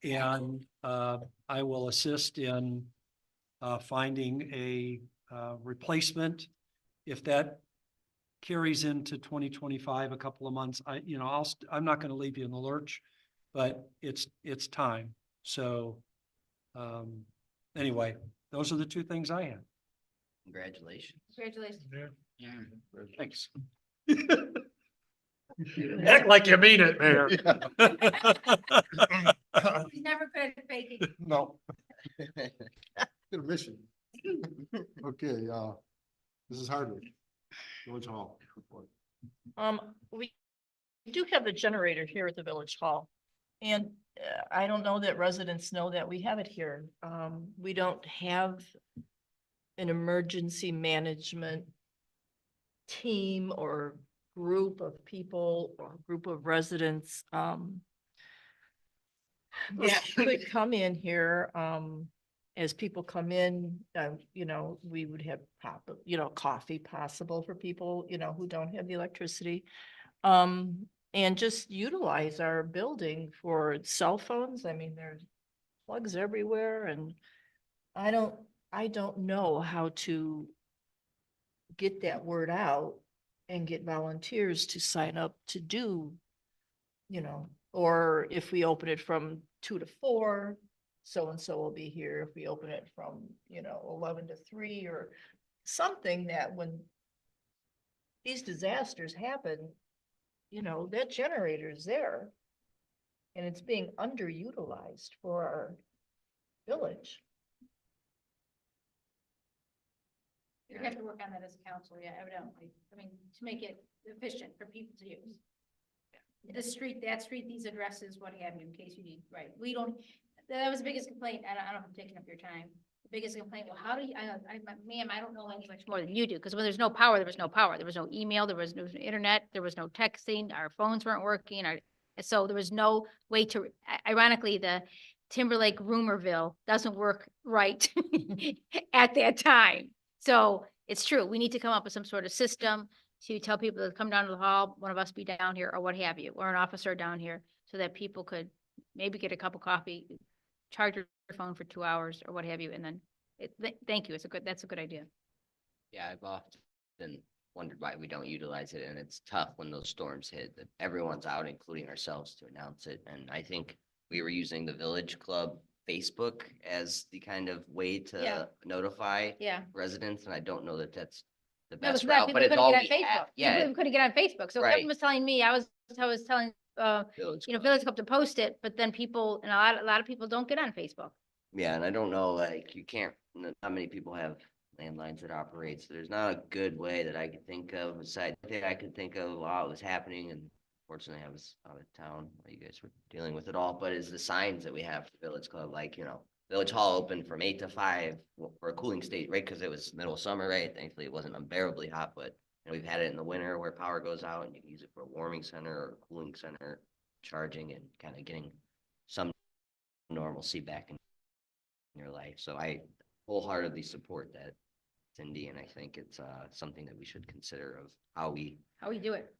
And I will assist in finding a replacement. If that carries into 2025, a couple of months, I'm not going to leave you in the lurch, but it's time. So anyway, those are the two things I have. Congratulations. Congratulations. Yeah. Thanks. Act like you mean it, Mayor. He's never good at faking. No. Good mission. Okay, Mrs. Hardwick, Village Hall. report. We do have the generator here at the Village Hall. And I don't know that residents know that we have it here. We don't have an emergency management team or group of people or group of residents that could come in here as people come in, you know, we would have coffee possible for people, you know, who don't have the electricity. And just utilize our building for cell phones. I mean, there's plugs everywhere and I don't know how to get that word out and get volunteers to sign up to do, you know, or if we open it from 2 to 4, so-and-so will be here. If we open it from, you know, 11 to 3 or something that when these disasters happen, you know, that generator is there and it's being underutilized for our village. You have to work on that as a council, yeah, evidently. I mean, to make it efficient for people to use. This street, that street, these addresses, what have you, in case you need, right? We don't, that was the biggest complaint. I don't know if I'm taking up your time. The biggest complaint, well, how do you, ma'am, I don't know any much more than you do, because when there's no power, there was no power. There was no email, there was no internet, there was no texting, our phones weren't working, so there was no way to, ironically, the Timberlake rumorville doesn't work right at that time. So it's true. We need to come up with some sort of system to tell people to come down to the hall, one of us be down here or what have you, or an officer down here so that people could maybe get a cup of coffee, charge your phone for 2 hours or what have you. And then thank you. That's a good idea. Yeah, I've often wondered why we don't utilize it, and it's tough when those storms hit, that everyone's out, including ourselves, to announce it. And I think we were using the Village Club Facebook as the kind of way Yeah. to notify Yeah. residents, and I don't know that that's the No, best it's not. route, People but it's couldn't all get we on have. Facebook. Yeah, People couldn't get on Facebook. So Right. everyone was telling me, I was telling, Village you know, Club. Village Club to post it, but then people, and a lot of people don't get on Facebook. Yeah, and I don't know, like, you can't, not many people have landlines that operate, so there's not a good way that I could think of, aside that I could think of while it was happening, and fortunately I was out of town while you guys were dealing with it all, but is the signs that we have for Village Club, like, you know, Village Hall open from 8 to 5 for a cooling state, right, because it was middle of summer, right, thankfully it wasn't unbearably hot, but, you know, we've had it in the winter where power goes out, and you can use it for a warming center or a cooling center, charging and kind of getting some normalcy back in your life. So I wholeheartedly support that, Cindy, and I think it's something that we should consider of how we do it.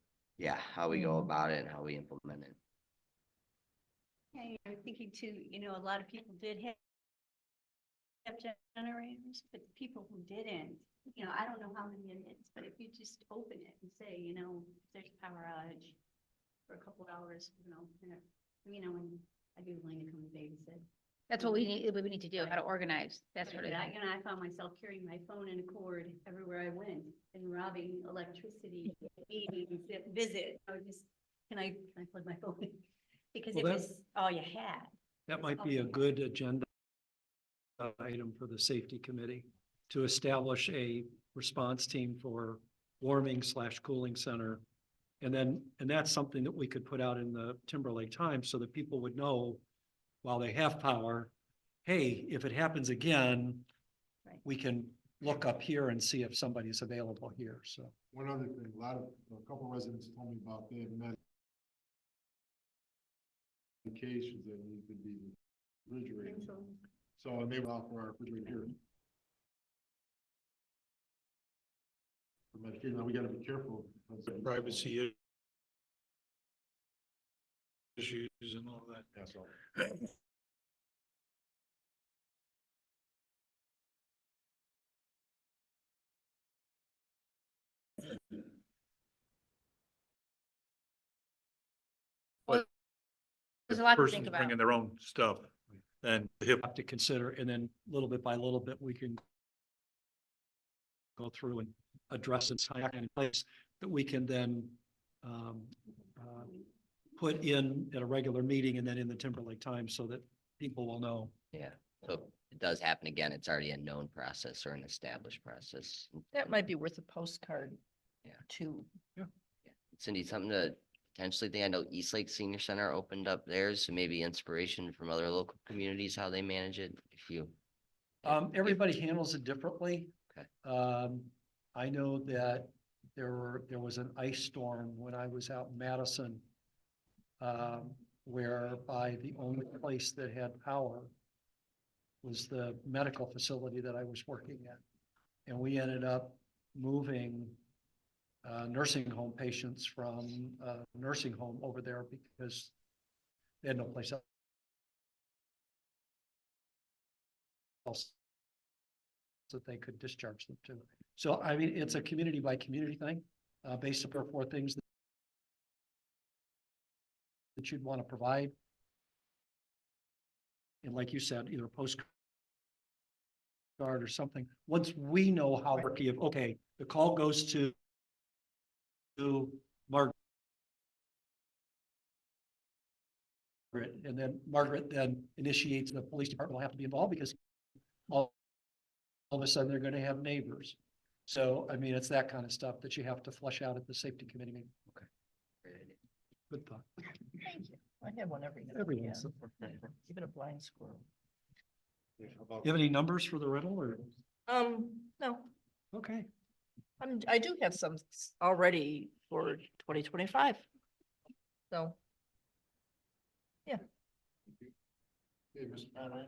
how we go Mhm. about it and how we implement it. Yeah, I'm thinking too, you know, a lot of people did have generators, but the people who didn't, you know, I don't know how many it is, but if you just open it and say, you know, there's a power outage for a couple hours, you know, and I'd be willing to come and babysit. That's what we need to do, how to organize that sort of But thing. I found myself carrying my phone and a cord everywhere I went and robbing electricity, meetings, visit. I was just, can I plug my phone in? Because it Well, that- was all you had. That might be a good agenda item for the safety committee to establish a response team for warming/cooling center. And that's something that we could put out in the Timberlake Times so that people would know while they have power, hey, if it happens again, Right. we can look up here and see if somebody's available here. So One other thing, a couple of residents told me about they had medications that need to be refrigerated. So they were out for our refrigerator here. For medication, now we gotta be careful. because- Privacy issues and all that. Yeah, so. There's a lot to Person's think about. bringing their own stuff, and hip, have to consider, and then little bit by little bit, we can go through and address it in place that we can then put in at a regular meeting and then in the Timberlake Times so that people will know. Yeah, so if it does happen again, it's already a known process or an established process. That might be worth a postcard. Yeah. Too. Cindy, something to potentially think, I know Eastlake Senior Center opened up theirs, so maybe inspiration from other local communities, how they manage it, if you. Everybody handles it differently. Okay. I know that there was an ice storm when I was out in Madison, whereby the only place that had power was the medical facility that I was working at. And we ended up moving nursing home patients from nursing home over there because they had no place else that they could discharge them to. So, I mean, it's a community by community thing, based upon four things that you'd want to provide. And like you said, either a postcard or something. Once we know how, okay, the call goes to Margaret. And then Margaret then initiates, the police department will have to be involved because all of a sudden they're going to have neighbors. So, I mean, it's that kind of stuff that you have to flush out at the safety committee meeting. Okay. Great idea. Good thought. Thank you. I have one every now Every and once again. Even a blind squirrel. You have any numbers for the rental or? No, Okay. I do have some already for 2025. So, Okay, Mr. Conrad?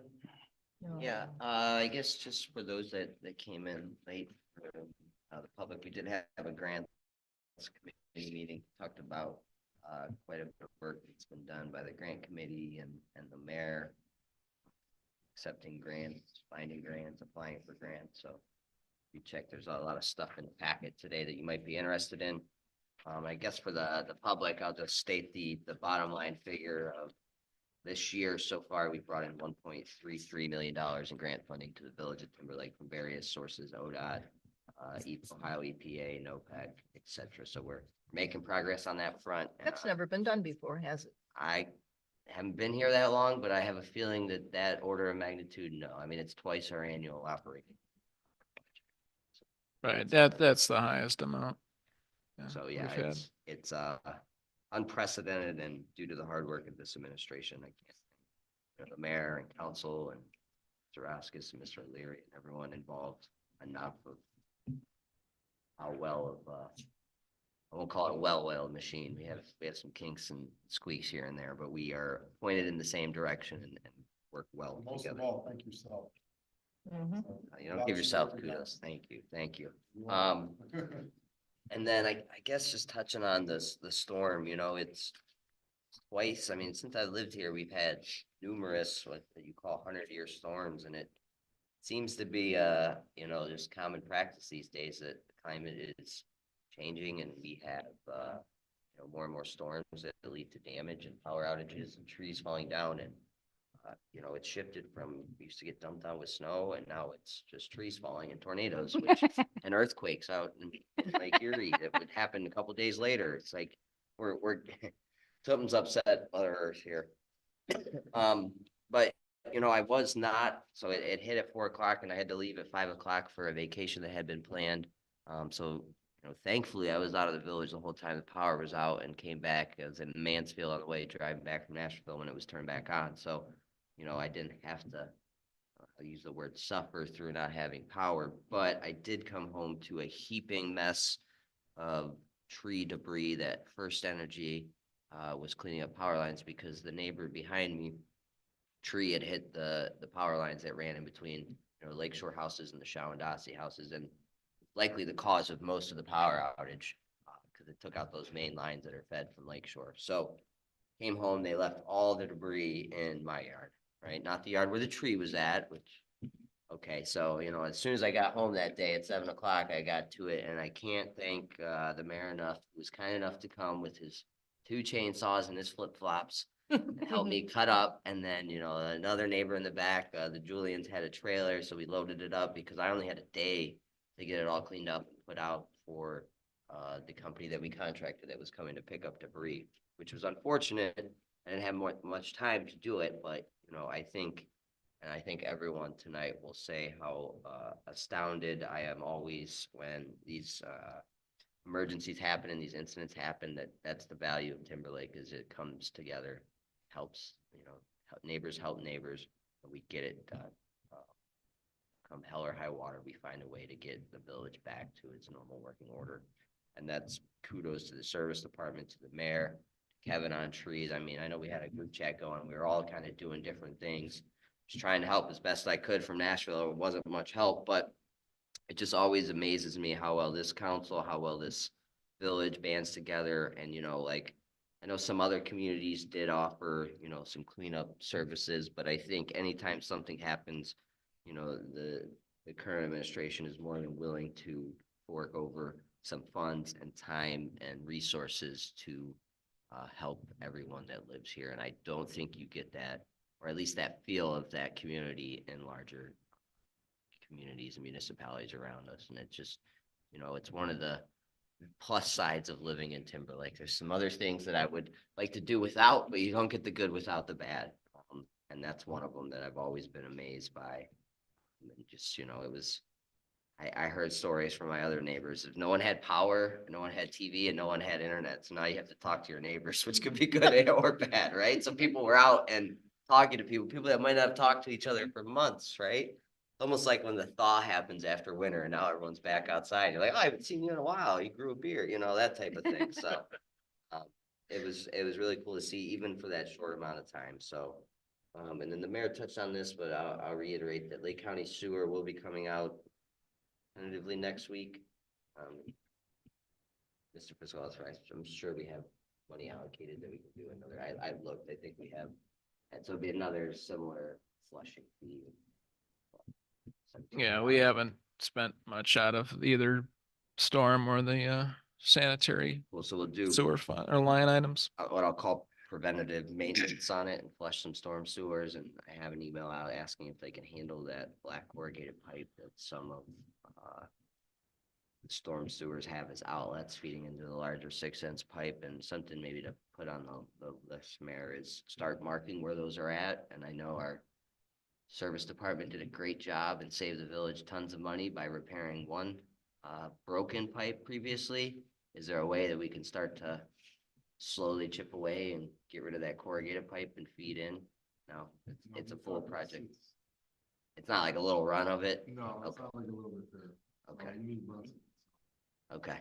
Yeah, I guess just for those that came in late, the public, we did have a grants committee meeting, talked about quite a bit of work that's been done by the grant committee and the mayor, accepting grants, finding grants, applying for grants. So you check, there's a lot of stuff in the packet today that you might be interested in. I guess for the public, I'll just state the bottom line figure of this year so far. We brought in $1.33 million in grant funding to the village of Timberlake from various sources: ODOT, Ohio EPA, NOPEC, etc. So we're making progress on that front. that's never been done before, has it? I haven't been here that long, but I have a feeling that order of magnitude, no. I mean, it's twice our annual operating. Right, that's the highest amount. So yeah, we've had. it's unprecedented, and due to the hard work of this administration, I can't, the mayor and council and Mr. Roskis and Mr. Leary and everyone involved enough of how well of I won't call it a well-oiled machine. We have some kinks and squeaks here and there, but we are pointed in the same direction and work well Most of together. all, thank yourself. You don't give yourself kudos. Thank you. Thank you. And then I guess just touching on the storm, it's twice. I mean, since I lived here, we've had numerous what you call 100-year storms, and it seems to be just common practice these days that the climate is changing, and we have more and more storms that lead to damage and power outages and trees falling down, and it's shifted from, we used to get dumped on with snow, and now it's just trees falling and tornadoes, and earthquakes out in Lake Erie that would happen a couple days later. It's like we're something's upset Mother Earth here. But I was not, so it hit at 4 o'clock, and I had to leave at 5 o'clock for a vacation that had been planned. So thankfully I was out of the village the whole time the power was out, and came back. I was in Mansfield on the way driving back from Nashville when it was turned back on. So I didn't have to use the word suffer through not having power, but I did come home to a heaping mess of tree debris that First Energy was cleaning up power lines, because the neighbor behind me tree had hit the power lines that ran in between Lakeshore houses and the Shawandasi houses, and likely the cause of most of the power outage, because it took out those main lines that are fed from Lakeshore. So came home, they left all the debris in my yard, right? Not the yard where the tree was at, which, okay. So, as soon as I got home that day at 7 o'clock, I got to it, and I can't thank the mayor enough, who was kind enough to come with his 2 chainsaws and his flip-flops and help me cut up. And then, another neighbor in the back, the Julians had a trailer, so we loaded it up, because I only had a day to get it all cleaned up and put out for the company that we contracted that was coming to pick up debris, which was unfortunate. I didn't have much time to do it, but I think everyone tonight will say how astounded I am always when these emergencies happen and these incidents happen. That's the value of Timberlake, is it comes together, helps neighbors help neighbors, and we get it done. Come hell or high water, we find a way to get the village back to its normal working order. And that's kudos to the service department, to the mayor, Kevin on trees. I mean, I know we had a group chat going. We were all kind of doing different things. just trying to help as best I could from Nashville. It wasn't much help, but it just always amazes me how well this council, how well this village bands together. And, like, I know some other communities did offer, some cleanup services, but I think anytime something happens, the current administration is more than willing to fork over some funds and time and resources to help everyone that lives here. And I don't think you get that, or at least that feel of that community in larger communities and municipalities around us. And it's just, it's one of the plus sides of living in Timberlake. There's some other things that I would like to do without, but you don't get the good without the bad. And that's one of them that I've always been amazed by. And just, I heard stories from my other neighbors. If no one had power, no one had TV, and no one had internet. So now you have to talk to your neighbors, which could be good or bad, right? So people were out and talking to people that might not have talked to each other for months, right? Almost like when the thaw happens after winter and now everyone's back outside. You're like, oh, I haven't seen you in a while. You grew a beard, that type of thing. So it was really cool to see, even for that short amount of time. So, and then the mayor touched on this, but I'll reiterate that Lake County Sewer will be coming out tentatively next week. Mr. Fiscal, I'm sure we have money allocated that we can do another. I've looked, I think we have. And so it'll be another similar flushing fee. Yeah, we haven't spent much out of either storm or the sanitary Well, so we'll do sewer fund or line items. what I'll call preventative maintenance on it and flush some storm sewers. And I have an email out asking if they can handle that black corrugated pipe that some of the storm sewers have as outlets feeding into the larger 6-inch pipe. And something maybe to put on the list, Mayor, is start marking where those are at. And I know our service department did a great job and saved the village tons of money by repairing one broken pipe previously. Is there a way that we can start to slowly chip away and get rid of that corrugated pipe and feed in? No, it's a full project. It's not like a little run of it. No, it's Okay. not like a little bit there. Okay. You need runs. Okay,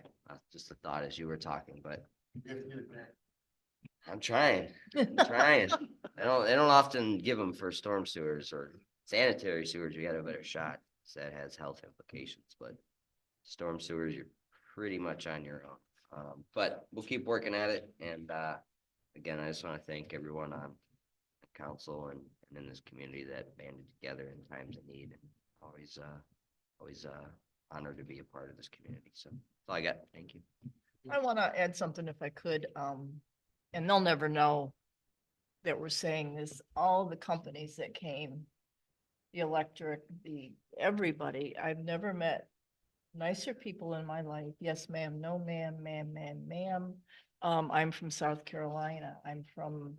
just a thought as you were talking, but You have to get it back. I'm trying. Trying. They don't often give them for storm sewers or sanitary sewers. You got a better shot. So that has health implications, but storm sewers, you're pretty much on your own. But we'll keep working at it. And again, I just want to thank everyone on the council and in this community that banded together in times of need. And always honored to be a part of this community. So that's all I got. Thank you. I want to add something if I could, and they'll never know that we're saying this, all the companies that came, the electric, everybody, I've never met nicer people in my life. Yes, ma'am, no, ma'am, ma'am. I'm from South Carolina. I'm from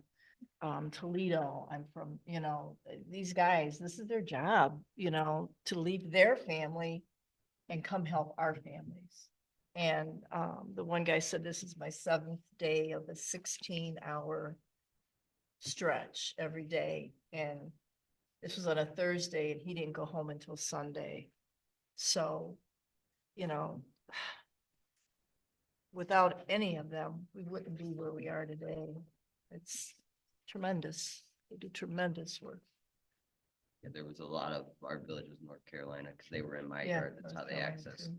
Toledo. I'm from, these guys, this is their job, to leave their family and come help our families. And the one guy said, this is my 7th day of a 16-hour stretch every day. And this was on a Thursday and he didn't go home until Sunday. So, without any of them, we wouldn't be where we are today. It's tremendous. They do tremendous work. Yeah, there was a lot of our villages in North Carolina because they were in my Yeah, yard. That's how North they Carolina, access. too.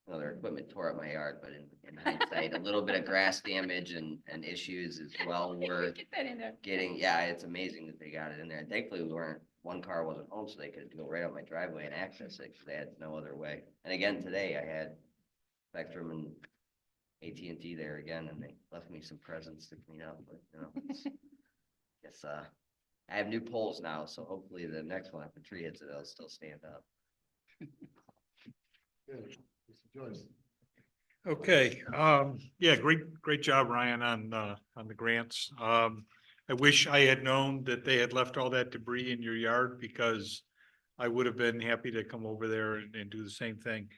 Well, their equipment tore up my yard, but in hindsight, a little bit of grass damage and issues is well worth Get that in there. getting. Yeah, it's amazing that they got it in there. And thankfully, one car wasn't home, so they could go right up my driveway and access it because they had no other way. And again, today I had Spectrum and AT&T there again, and they left me some presents to clean up. But guess I have new poles now, so hopefully the next one, if a tree hits it, it'll still stand up. Good. Mr. Joyce. Okay, yeah, great job, Ryan, on the grants. I wish I had known that they had left all that debris in your yard because I would have been happy to come over there and do the same thing.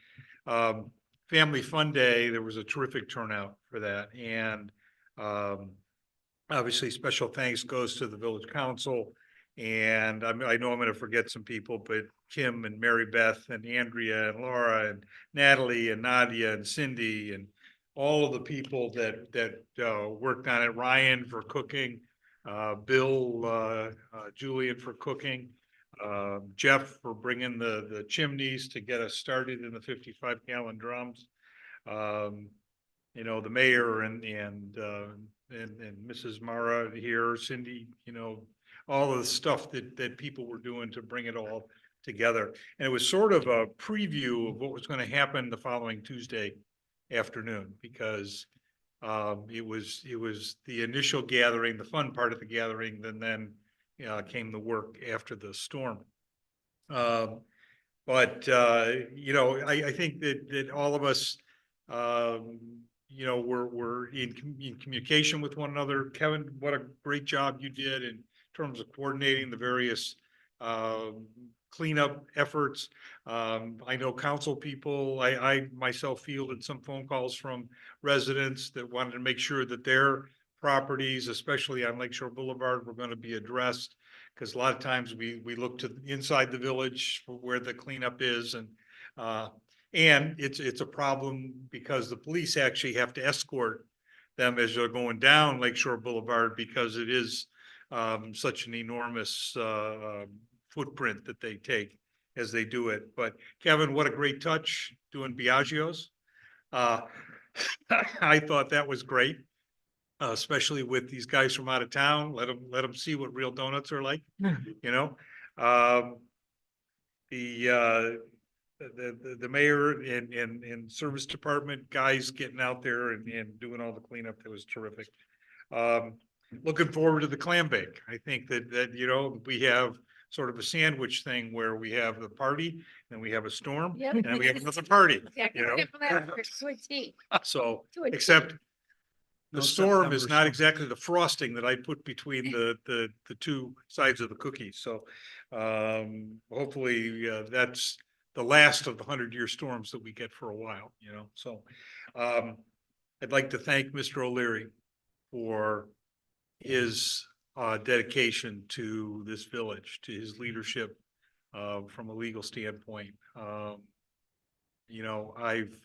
Family Fun Day, there was a terrific turnout for that. And obviously, special thanks goes to the village council. And I know I'm going to forget some people, but Kim and Mary Beth and Andrea and Laura and Natalie and Nadia and Cindy and all of the people that worked on it. Ryan for cooking. Bill, Julian for cooking, Jeff for bringing the chimneys to get us started in the 55-gallon drums. You know, the mayor and Mrs. Mara here, Cindy, you know, all of the stuff that people were doing to bring it all together. And it was sort of a preview of what was going to happen the following Tuesday afternoon, because it was the initial gathering, the fun part of the gathering, then came the work after the storm. But you know, I think that all of us, you know, we're in communication with one another. Kevin, what a great job you did in terms of coordinating the various cleanup efforts. I know council people, I myself fielded some phone calls from residents that wanted to make sure that their properties, especially on Lakeshore Boulevard, were going to be addressed. Because a lot of times we look to inside the village for where the cleanup is, and it's a problem because the police actually have to escort them as they're going down Lakeshore Boulevard, because it is such an enormous footprint that they take as they do it. But Kevin, what a great touch doing Biagio's. I thought that was great, especially with these guys from out of town. Let them see what real donuts are like, you know. The mayor and service department guys getting out there and doing all the cleanup, that was terrific. Looking forward to the clam bake. I think that you know, we have sort of a sandwich thing where we have the party, then we have a storm, Yep. and then we have another party, Yeah, you know. except for that, there's sweet tea. So, To a T. except the No storm is September not storm. exactly the frosting that I put between the two sides of the cookies. So hopefully that's the last of the 100-year storms that we get for a while, you know. So I'd like to thank Mr. O'Leary for his dedication to this village, to his leadership from a legal standpoint. You know, I've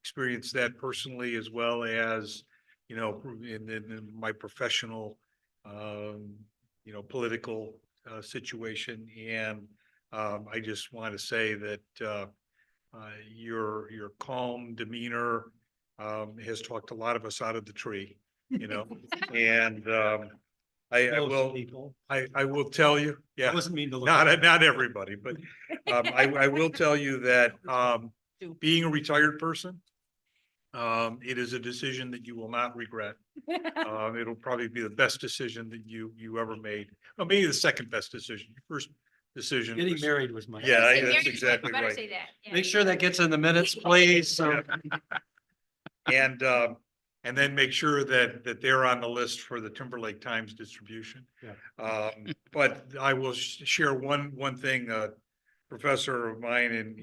experienced that personally, as well as, you know, in my professional, you know, political situation. And I just want to say that your calm demeanor has talked a lot of us out of the tree, you know. And I will tell you, yeah, Wasn't mean to look. not everybody, but I will tell you that being a retired person, it is a decision that you will not regret. It'll probably be the best decision that you ever made. Well, maybe the second best decision. Your first decision. Getting was- married was my. Yeah, Say that's married, exactly you better right. say that, yeah. Make sure that gets in the minutes, please. So And then make sure that they're on the list for the Timberlake Times distribution. Yeah. But I will share one thing, professor of mine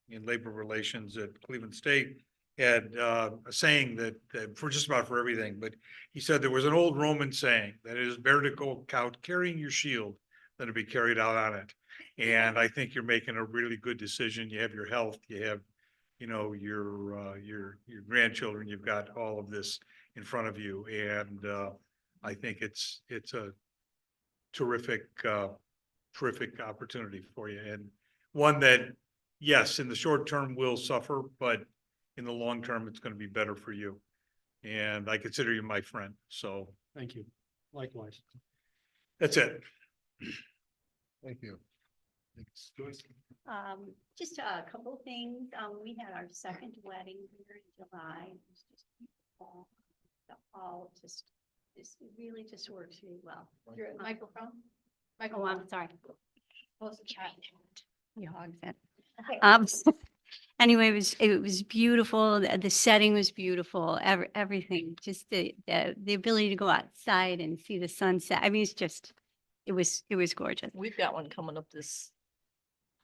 in labor relations at Cleveland State had a saying that for just about for everything, but he said there was an old Roman saying that it is better to go out carrying your shield than to be carried out on it. And I think you're making a really good decision. You have your health, you have, you know, your grandchildren, you've got all of this in front of you. And I think it's a terrific opportunity for you, and one that, yes, in the short term will suffer, but in the long term, it's going to be better for you. And I consider you my friend. So thank you. Likewise. that's it. Thank you. Thanks, Joyce. Just a couple things. We had our second wedding here in July. It was just beautiful. The hall just really just works really well. Your microphone? Oh, I'm sorry. Close the chat. You hogs it. Okay. Anyway, it was beautiful. The setting was beautiful. Everything, just the ability to go outside and see the sunset. I mean, it was gorgeous. We've got one coming up this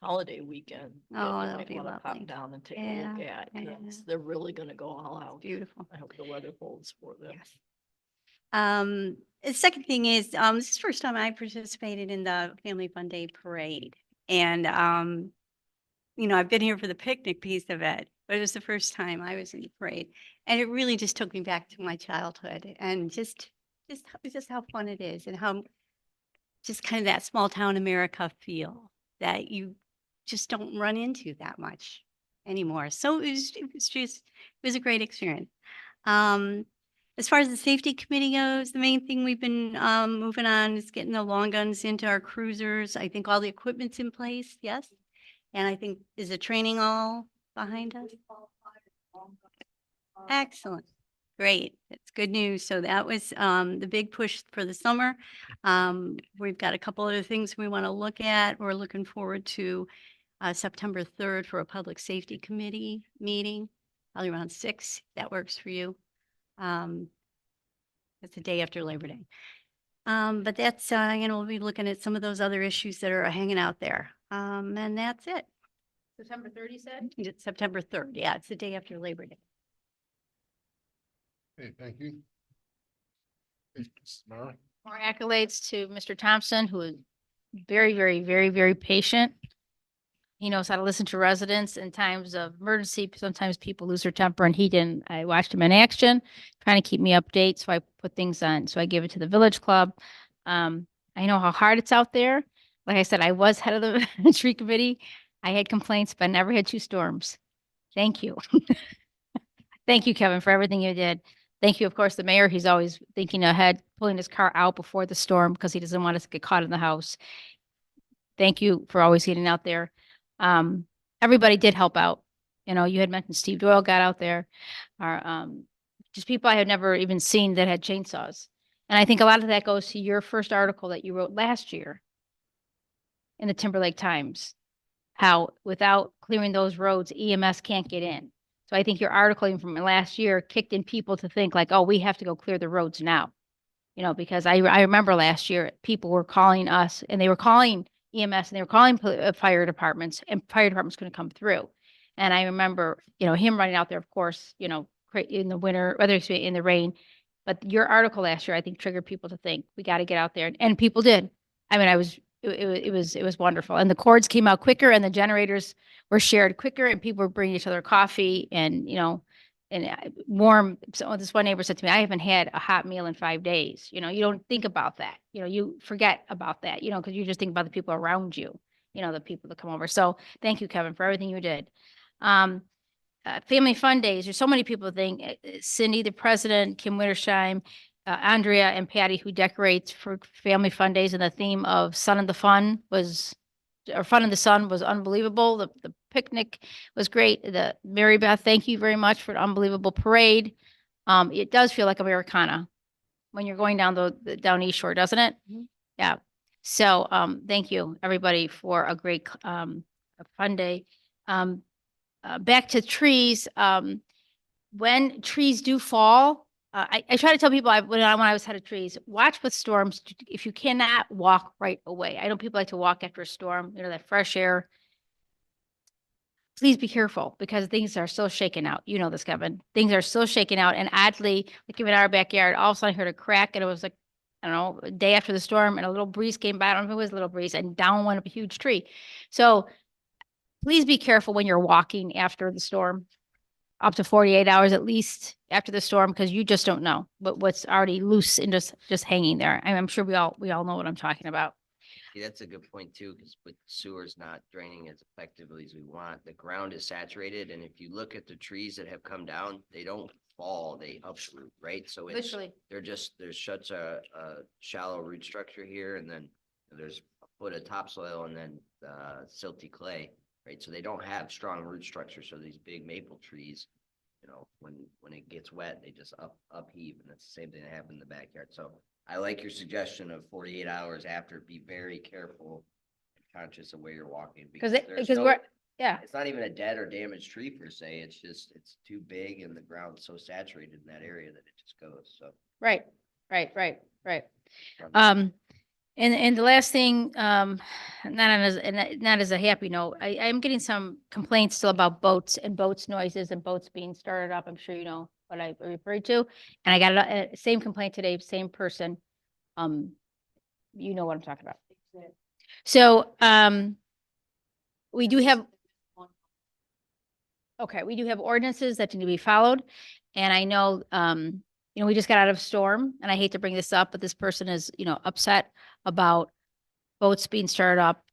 holiday weekend. that Oh, you that'll might be wanna lovely. Pop down and take a Yeah, look at, yeah. 'cause they're really gonna go all out. Beautiful. I hope the weather holds for them. Yes. The second thing is, this is the first time I participated in the Family Fun Day Parade. And, you know, I've been here for the picnic piece of it, but it was the first time I was in the parade. And it really just took me back to my childhood and just just how fun it is and how just kind of that small town America feel that you just don't run into that much anymore. So it was a great experience. As far as the safety committee goes, the main thing we've been moving on is getting the long guns into our cruisers. I think all the equipment's in place, yes. And I think, is the training all behind us? Excellent. Great. That's good news. So that was the big push for the summer. We've got a couple other things we want to look at. We're looking forward to September 3rd for a public safety committee meeting, probably around 6. That works for you. It's the day after Labor Day. But that's, we'll be looking at some of those other issues that are hanging out there. And that's it. September 30 said? It's September 3rd. Yeah, it's the day after Labor Day. Okay, thank you. Okay, Mrs. Mara? More accolades to Mr. Thompson, who is very, very, very, very patient. He knows how to listen to residents in times of emergency. Sometimes people lose their temper and he didn't. I watched him in action, trying to keep me updated. So I put things on. So I give it to the Village Club. I know how hard it's out there. Like I said, I was head of the tree committee. I had complaints, but I never had 2 storms. Thank you. Thank you, Kevin, for everything you did. Thank you, of course, the mayor. He's always thinking ahead, pulling his car out before the storm because he doesn't want us to get caught in the house. Thank you for always getting out there. Everybody did help out. You know, you had mentioned Steve Doyle got out there, or just people I had never even seen that had chainsaws. And I think a lot of that goes to your first article that you wrote last year in the Timberlake Times, how without clearing those roads, EMS can't get in. So I think your article even from last year kicked in people to think like, oh, we have to go clear the roads now. You know, because I remember last year people were calling us and they were calling EMS and they were calling fire departments and fire departments couldn't come through. And I remember, him running out there, of course, in the winter, whether it's in the rain. But your article last year, I think, triggered people to think we got to get out there, and people did. I mean, it was wonderful, and the cords came out quicker, and the generators were shared quicker, and people were bringing each other coffee, and warm. So this one neighbor said to me, "I haven't had a hot meal in 5 days." You don't think about that. You forget about that. Because you just think about the people around you. The people that come over. So thank you, Kevin, for everything you did. Family fun days. There's so many people think Cindy, the president, Kim Wittersheim, Andrea and Patty, who decorates for family fun days. And the theme of Sun in the Fun or Fun in the Sun was unbelievable. The picnic was great. The Mary Beth, thank you very much for an unbelievable parade. It does feel like Americana when you're going down down East Shore, doesn't it? Mm-hmm. Yeah. So thank you everybody for a great a fun day. Back to trees. When trees do fall, I try to tell people when I was head of trees, watch with storms. If you cannot walk right away, I know people like to walk after a storm, that fresh air. Please be careful because things are still shaking out. You know this, Kevin. Things are still shaking out. And oddly, like even in our backyard, all of a sudden I heard a crack and it was like, I don't know, a day after the storm and a little breeze came by. I don't know if it was a little breeze and down went a huge tree. So please be careful when you're walking after the storm, up to 48 hours at least after the storm, because you just don't know what's already loose and just hanging there. I'm sure we all know what I'm talking about. Yeah, that's a good point too, because with sewers not draining as effectively as we want, the ground is saturated. And if you look at the trees that have come down, they don't fall, they uproot, right? So Literally. there's such a shallow root structure here, and then there's a foot of topsoil and then silty clay, right? So they don't have strong root structure. So these big maple trees, when it gets wet, they just upheave, and it's the same thing that happened in the backyard. So I like your suggestion of 48 hours after. Be very careful and conscious of where you're walking Because there's it's not even a dead or damaged tree per se. It's just it's too big and the ground's so saturated in that area that it just goes. So right. And the last thing, not as a happy note, I'm getting some complaints still about boats and boats noises and boats being started up. I'm sure you know what I referred to. And I got a same complaint today, same person. You know what I'm talking about. So we do have ordinances that need to be followed. And I know we just got out of a storm, and I hate to bring this up, but this person is, upset about boats being started up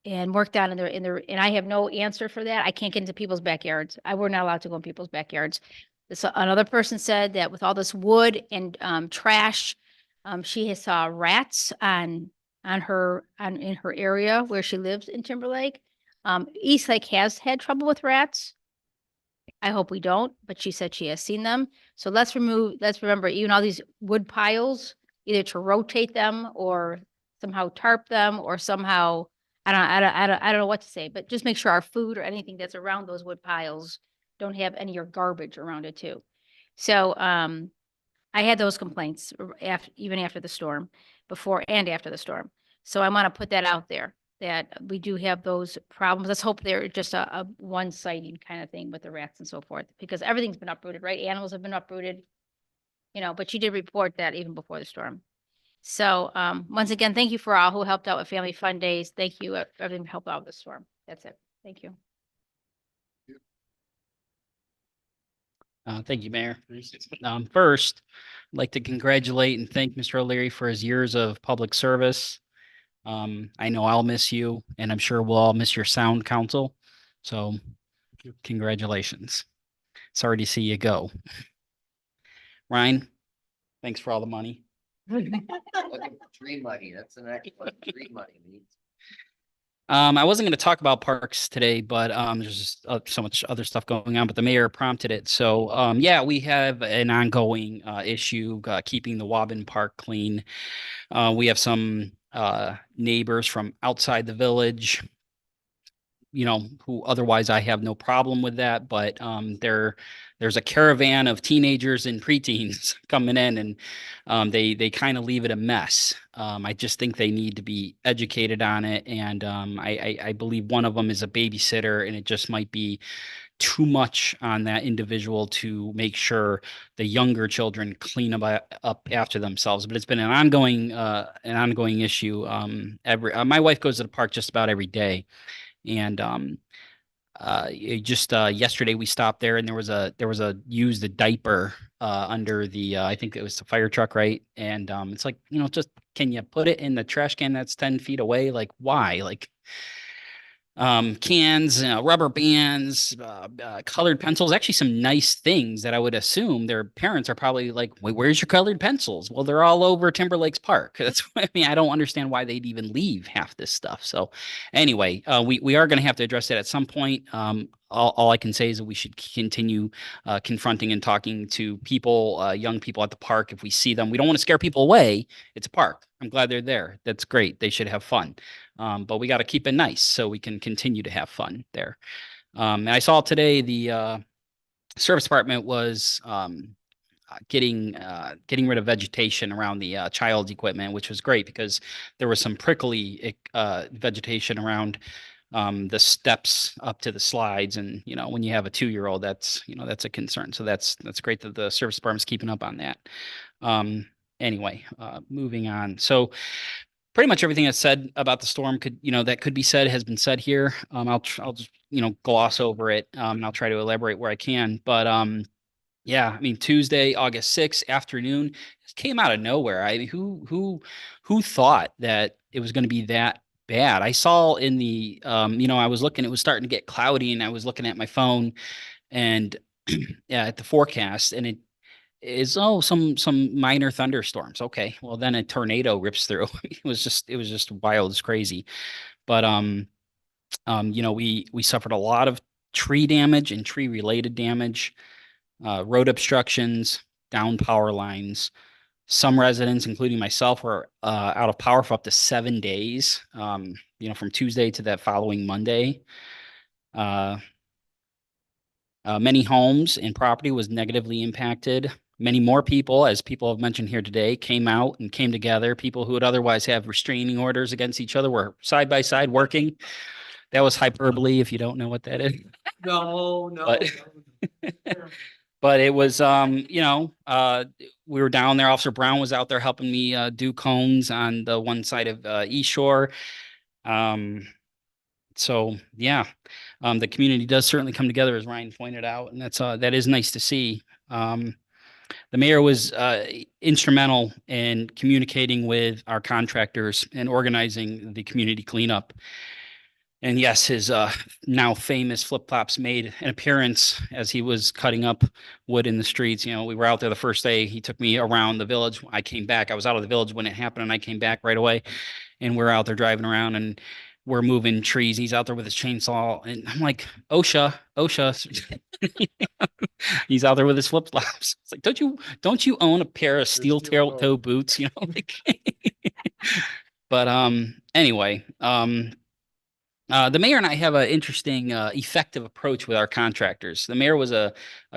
and worked on and I have no answer for that. I can't get into people's backyards. We're not allowed to go in people's backyards. Another person said that with all this wood and trash, she has saw rats in her area where she lives in Timberlake. Eastlake has had trouble with rats. I hope we don't, but she said she has seen them. So let's remember, even all these wood piles, either to rotate them or somehow tarp them or somehow, I don't know what to say, but just make sure our food or anything that's around those wood piles don't have any of your garbage around it too. So, I had those complaints even after the storm, before and after the storm. So I want to put that out there, that we do have those problems. Let's hope they're just a one sighting kind of thing with the rats and so forth, because everything's been uprooted, right? Animals have been uprooted, but she did report that even before the storm. So, once again, thank you for all who helped out with Family Fun Days. Thank you, everyone who helped out with the storm. That's it. Thank you. Thank you, Mayor. First, I'd like to congratulate and thank Mr. O'Leary for his years of public service. I know I'll miss you, and I'm sure we'll all miss your sound counsel. So congratulations. Sorry to see you go. Ryan, thanks for all the money. Looking for tree money, that's the next one, tree money needs. I wasn't going to talk about parks today, but there's just so much other stuff going on, but the mayor prompted it. So yeah, we have an ongoing issue keeping the Wobbin Park clean. We have some neighbors from outside the village, who otherwise I have no problem with that, but there's a caravan of teenagers and preteens coming in, and they kind of leave it a mess. I just think they need to be educated on it, and I believe one of them is a babysitter, and it just might be too much on that individual to make sure the younger children clean up after themselves. But it's been an ongoing issue. My wife goes to the park just about every day. And yesterday we stopped there, and there was a used diaper under the I think it was the fire truck, right? And it's like, just can you put it in the trash can that's 10 feet away? Like, why? Like, cans, rubber bands, colored pencils, actually some nice things that I would assume their parents are probably like, wait, where's your colored pencils? Well, they're all over Timberlake's Park. That's what I mean. I don't understand why they'd even leave half this stuff. So anyway, we are going to have to address that at some point. All I can say is that we should continue confronting and talking to people, young people at the park. If we see them, we don't want to scare people away. It's a park. I'm glad they're there. That's great. They should have fun. But we got to keep it nice so we can continue to have fun there. And I saw today the service department was getting rid of vegetation around the child's equipment, which was great because there was some prickly vegetation around the steps up to the slides. And, when you have a 2-year-old, that's a concern. So that's great that the service department's keeping up on that. Anyway, moving on. So pretty much everything that's said about the storm that could be said has been said here. I'll just, gloss over it. And I'll try to elaborate where I can, but, yeah, I mean, Tuesday, August 6th afternoon, it came out of nowhere. I mean, who thought that it was going to be that bad? I saw in the, I was looking, it was starting to get cloudy, and I was looking at my phone and yeah, at the forecast, and it is, some minor thunderstorms. Okay, well then a tornado rips through. It was just wild. It's crazy. But we suffered a lot of tree damage and tree related damage. Road obstructions, down power lines. Some residents, including myself, were out of power for up to 7 days, from Tuesday to that following Monday. Many homes and property was negatively impacted. Many more people, as people have mentioned here today, came out and came together. People who would otherwise have restraining orders against each other were side by side working. That was hyperbole, if you don't know what that is. No. But it was, we were down there. Officer Brown was out there helping me do cones on the one side of East Shore. So yeah, the community does certainly come together, as Ryan pointed out, and that is nice to see. The mayor was instrumental in communicating with our contractors and organizing the community cleanup. And yes, his now famous flip flops made an appearance as he was cutting up wood in the streets. You know, we were out there the first day. He took me around the village. I came back. I was out of the village when it happened, and I came back right away. And we're out there driving around, and we're moving trees. He's out there with his chainsaw, and I'm like, OSHA, OSHA. He's out there with his flip flops. It's like, don't you own a pair of steel toe boots? You know, like. But anyway, the mayor and I have an interesting, effective approach with our contractors. The mayor was a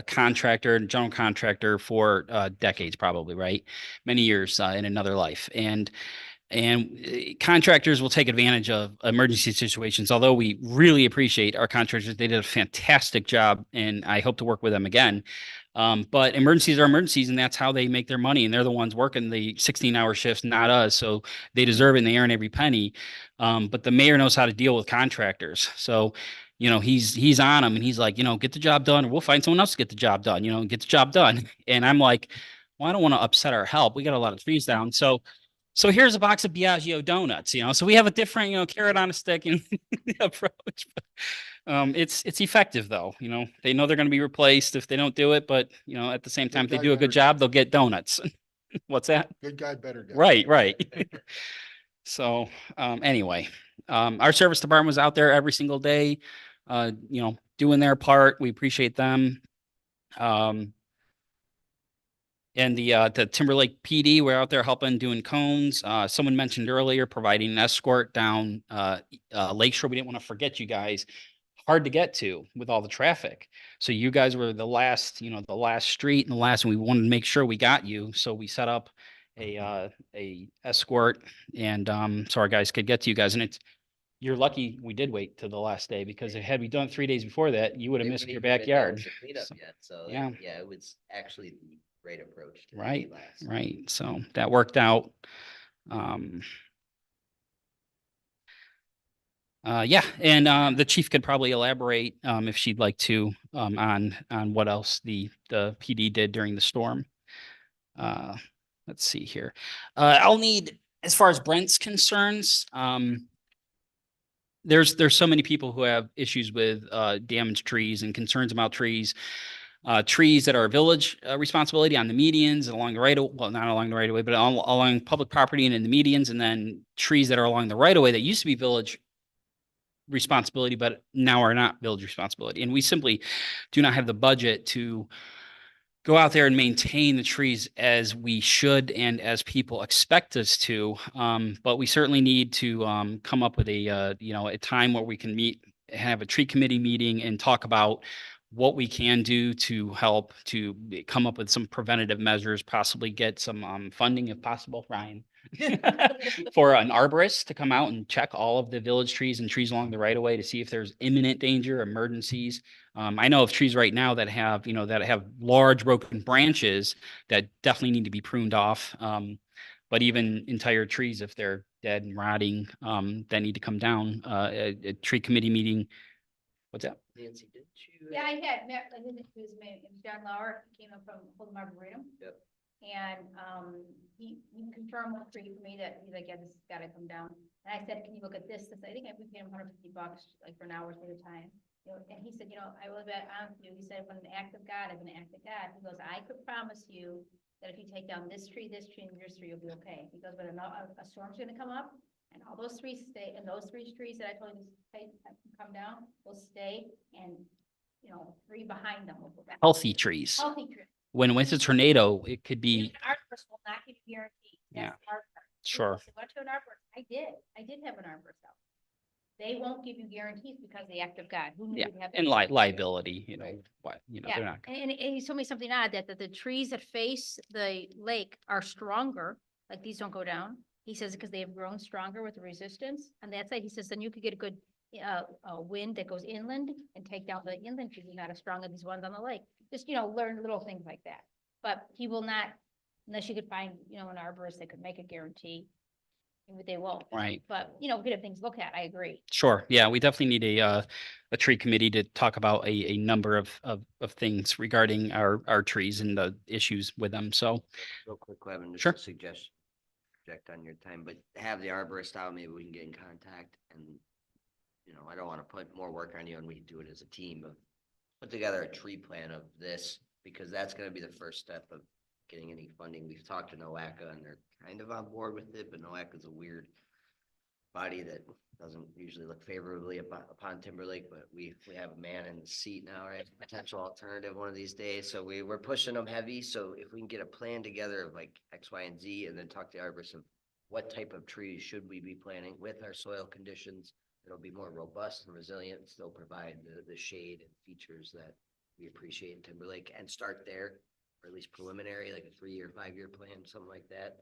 contractor and general contractor for decades, probably, right? Many years in another life. And contractors will take advantage of emergency situations. Although we really appreciate our contractors, they did a fantastic job, and I hope to work with them again. But emergencies are emergencies, and that's how they make their money. And they're the ones working the 16-hour shifts, not us. So they deserve it, and they earn every penny. But the mayor knows how to deal with contractors. So, you know, he's on them, and he's like, you know, get the job done, or we'll find someone else to get the job done. You know, get the job done. And I'm like, well, I don't want to upset our help. We got a lot of trees down, so here's a box of Biagio donuts, you know, so we have a different, you know, carrot on a stick and approach. It's effective though. You know, they know they're going to be replaced if they don't do it, but you know, at the same time, if they do a good job, they'll get donuts. What's that? Good guy, better guy. Right. So, anyway, our service department was out there every single day, you know, doing their part. We appreciate them. And the Timberlake PD, we're out there helping doing cones. Someone mentioned earlier providing an escort down Lakeshore. We didn't want to forget you guys. Hard to get to with all the traffic. So you guys were the last, you know, the last street and the last, and we wanted to make sure we got you. So we set up a escort, and so our guys could get to you guys. And you're lucky we did wait till the last day, because had we done 3 days before that, you would have They missed wouldn't your even been done backyard. with the cleanup So, yet, so yeah. yeah, it was actually the great approach. To Right, last. right. So that worked out. Yeah, and the chief could probably elaborate if she'd like to on what else the PD did during the storm. Let's see here. I'll need, as far as Brent's concerns, there's so many people who have issues with damaged trees and concerns about trees. Trees that are village responsibility on the medians and along the right of, well, not along the right of way, but along public property and in the medians, and then trees that are along the right of way that used to be village responsibility, but now are not village responsibility. And we simply do not have the budget to go out there and maintain the trees as we should and as people expect us to. But we certainly need to come up with a you know, a time where we can meet, have a tree committee meeting and talk about what we can do to help to come up with some preventative measures, possibly get some funding if possible, Ryan, for an arborist to come out and check all of the village trees and trees along the right of way to see if there's imminent danger, emergencies. I know of trees right now that have, you know, that have large broken branches that definitely need to be pruned off. But even entire trees, if they're dead and rotting, that need to come down. A tree committee meeting. What's that? Nancy, did you? Yeah, I had met, I think it was John Lauer, he came up from Holden Arboretum. Yep. And, he confirmed with tree for me that he's like, yeah, this has gotta come down. And I said, can you look at this? I think we paid him $150 like for an hour's worth of time. You know, and he said, you know, I will bet on you. He said, when an act of God is an act of God, he goes, I could promise you that if you take down this tree, and this tree, you'll be okay. Because when a storm's gonna come up, and all those trees stay, and those 3 trees that I told you to come down will stay, and, you know, 3 behind them will go back. Healthy trees. Healthy trees. When it's a tornado, it could be. An arborist will not give you guarantees. Yeah. That's the hard part. Sure. So I went to an arborist. I did have an arborist out. They won't give you guarantees because the act of God. Who knew Yeah, we'd have and that? liability, you know, Right. what, you know, Yeah, they're not. and he told me something odd, that the trees that face the lake are stronger, like these don't go down. He says because they have grown stronger with the resistance, and that's it. He says then you could get a good wind that goes inland and take down the inland trees, not as strong as these ones on the lake. Just, you know, learn little things like that. But he will not, unless you could find, you know, an arborist that could make a guarantee. Maybe they will. Right. But, you know, we could have things to look at. I agree. Sure. Yeah, we definitely need a tree committee to talk about a number of things regarding our trees and the issues with them. So, Real quick, Levin, just Sure. a suggestion. Project on your time, but have the arborist out, maybe we can get in contact and, you know, I don't want to put more work on you and we can do it as a team, but put together a tree plan of this, because that's gonna be the first step of getting any funding. We've talked to NOACA and they're kind of on board with it, but NOACA is a weird body that doesn't usually look favorably upon Timberlake, but we have a man in the seat now, right? Potential alternative one of these days. So we're pushing them heavy. So if we can get a plan together of like X, Y, and Z, and then talk to the arborist of what type of trees should we be planting with our soil conditions, it'll be more robust and resilient and still provide the shade and features that we appreciate in Timberlake, and start there, or at least preliminary, like a 3-year, 5-year plan, something like that.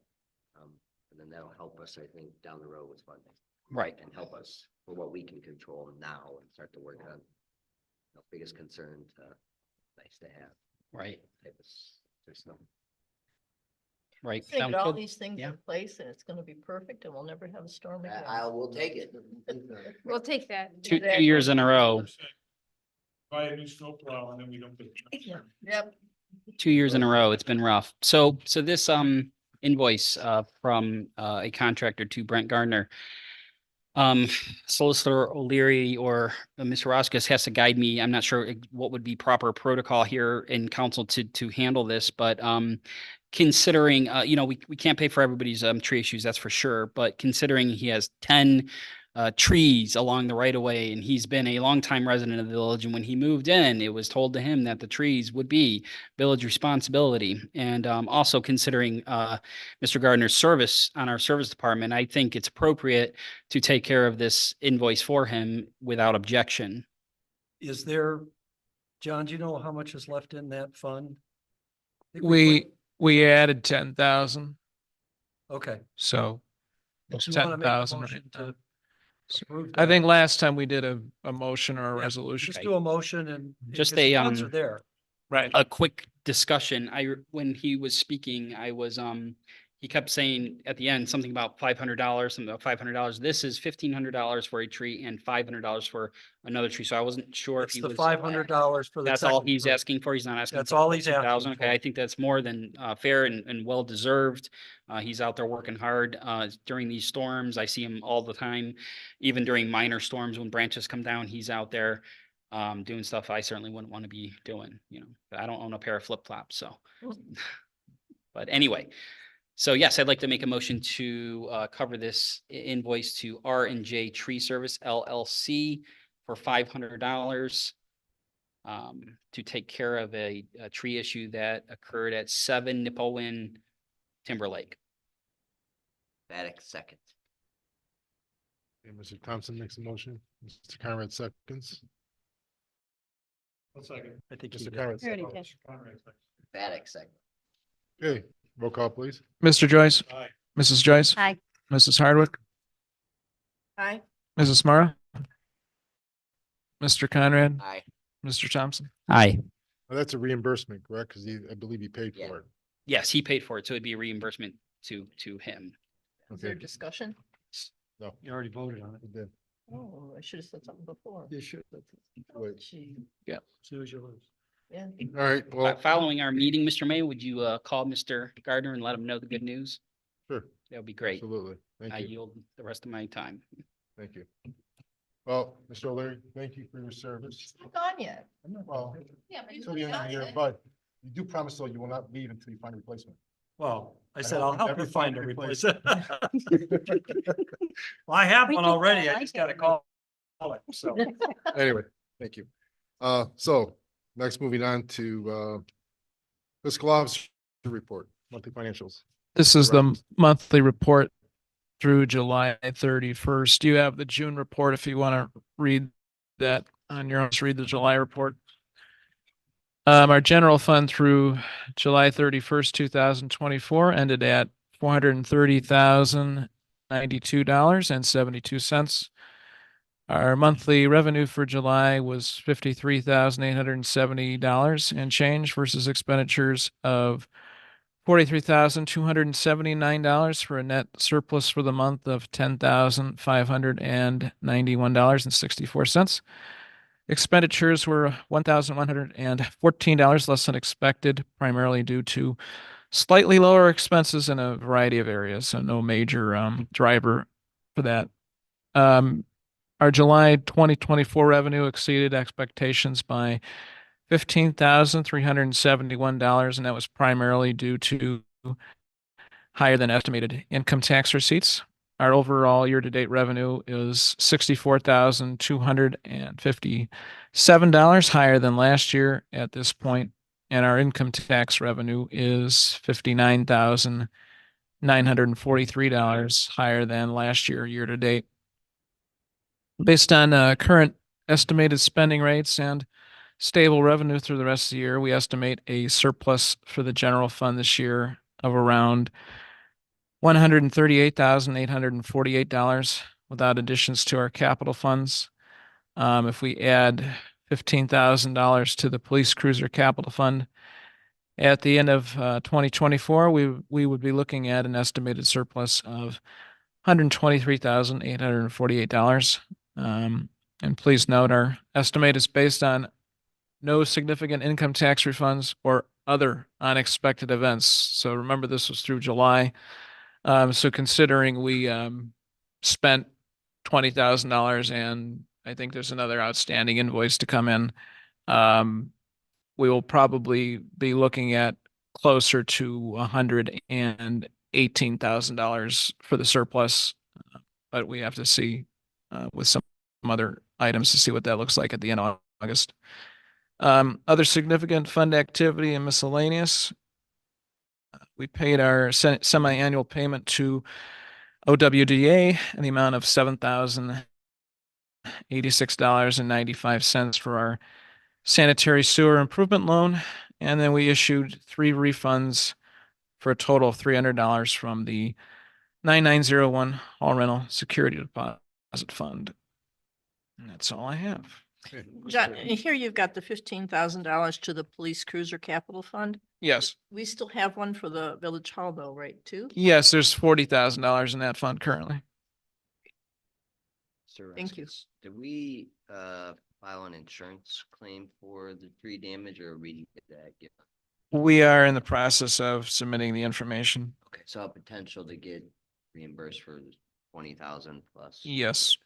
And then that'll help us, I think, down the road with funding. right. And help us for what we can control now and start to work on, you know, biggest concern, nice to have Right. type of system. Right. Think Sounds all good. these things Yeah. in place and it's gonna be perfect and we'll never have a storm again. Will take it. We'll take that. Two years in a row. Buy a new snowplow and then we don't get. Yep. 2 years in a row. It's been rough. So this invoice from a contractor to Brent Gardner. Solicitor O'Leary or Mr. Roskus has to guide me. I'm not sure what would be proper protocol here in council to handle this, but considering you know, we can't pay for everybody's tree issues, that's for sure. But considering he has 10 trees along the right of way, and he's been a longtime resident of the village. And when he moved in, it was told to him that the trees would be village responsibility. And also considering Mr. Gardner's service on our service department, I think it's appropriate to take care of this invoice for him without objection. Is there, John, do you know how much is left in that fund? I think We added 10,000, Okay. so it's Do you wanna make a 10,000 motion right to now. approve I that? think last time we did a motion or a Yeah, resolution. Just do a motion and. Just because the a, funds are there. Right. A quick discussion. When he was speaking, I was, he kept saying at the end, something about $500, something about $500. This is $1,500 for a tree and $500 for another tree. So I wasn't sure if It's he the was. $500 for the. That's all second he's group. asking for. He's not asking. That's for all he's 2,000. asking Okay, for. I think that's more than fair and well deserved. He's out there working hard during these storms. I see him all the time, even during minor storms when branches come down. He's out there doing stuff I certainly wouldn't want to be doing. You know, I don't own a pair of flip flops, so. But anyway, so yes, I'd like to make a motion to cover this invoice to R&J Tree Service LLC for $500 to take care of a tree issue that occurred at 7 Nipawin Timberlake. Maddox second. Okay, Mr. Thompson makes a motion, Mr. Conrad seconds, One second. I think he Mr. did. Conrad. Already seconds. did. Maddox second. Okay, roll call, please. Mr. Joyce, Aye. Mrs. Joyce, Hi. Mrs. Hardwick, Hi. Mrs. Mara, Mr. Conrad, Aye. Mr. Thompson. Aye. Well, that's a reimbursement, correct? Because I believe he paid Yeah. for it. Yes, he paid for it, so it'd be a reimbursement to him. Is there Okay, discussion? no, You already voted on it. we did. Oh, I should have said something before. You should. Wait. Gee, As soon as you lose. yeah. All right, well, Following our meeting, Mr. May, would you call Mr. Gardner and let him know the good news? sure, That would be great. absolutely. I Thank you, yield the rest of my time. thank you. Well, Mr. O'Leary, thank you for your service. It's not gone yet. Well, Yeah, but until the end of the year, but you do promise though you will not leave until you find a replacement. Well, I I said, hope I'll you help never you find find a a replacement. Well, I have We one keep already. that I like just it. gotta call it, so. Anyway, thank you. So next moving on to fiscal officer report, monthly financials. This is the Correct. monthly report through July 31st. You have the June report if you want to read that on your own. Just read the July report. Our general fund through July 31st, 2024 ended at $430,092.72. Our monthly revenue for July was $53,870 and change versus expenditures of $43,279 for a net surplus for the month of $10,591.64. Expenditures were $1,114 less than expected, primarily due to slightly lower expenses in a variety of areas, so no major driver for that. Our July 2024 revenue exceeded expectations by $15,371, and that was primarily due to higher than estimated income tax receipts. Our overall year-to-date revenue is $64,257, higher than last year at this point, and our income tax revenue is $59,943, higher than last year-to-date. Based on current estimated spending rates and stable revenue through the rest of the year, we estimate a surplus for the general fund this year of around $138,848 without additions to our capital funds. If we add $15,000 to the police cruiser capital fund at the end of 2024, we would be looking at an estimated surplus of $123,848. And please note our estimate is based on no significant income tax refunds or other unexpected events. So remember, this was through July. So considering we spent $20,000 and I think there's another outstanding invoice to come in, we will probably be looking at closer to $118,000 for the surplus. But we have to see with some other items to see what that looks like at the end of August. Other significant fund activity and miscellaneous. We paid our semi-annual payment to OWDA in the amount of $7,086.95 for our sanitary sewer improvement loan. And then we issued 3 refunds for a total of $300 from the 9901 Hall Rental Security Deposit Fund. And that's all I have. John, and here you've got the $15,000 to the police cruiser capital fund. Yes. We still have one for the village hall though, right, too? Yes, there's $40,000 in that fund currently. Thank you. Did we file an insurance claim for the tree damage, or we did that? We are in the process of submitting the information. Okay, so a potential to get reimbursed for 20,000 plus. Yes,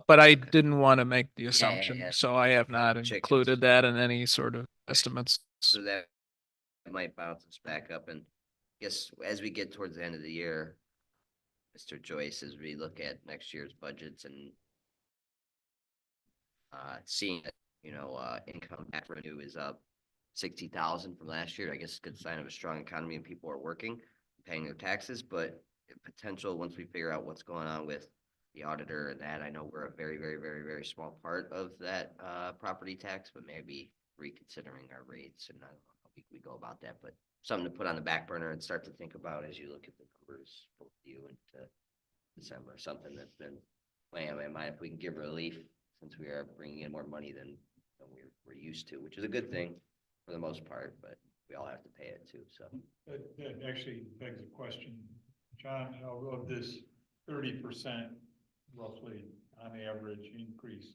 but I didn't want to make the assumption, yeah. so I have not Chickens. included that in any sort of estimates. So that might bounce us back up, and I guess as we get towards the end of the year, Mr. Joyce, as we look at next year's budgets and seeing that, income tax revenue is up 60,000 from last year, I guess it's a good sign of a strong economy and people are working, paying their taxes, but potential, once we figure out what's going on with the auditor and that, I know we're a very, very, very, very small part of that property tax, but maybe reconsidering our rates, and I don't know how we go about that, but something to put on the back burner and start to think about as you look at the numbers for you into December, something that's been weighing on my mind. If we can give relief, since we are bringing in more money than we're used to, which is a good thing for the most part, but we all have to pay it too. So that actually begs a question, John. Of this 30% roughly on average increase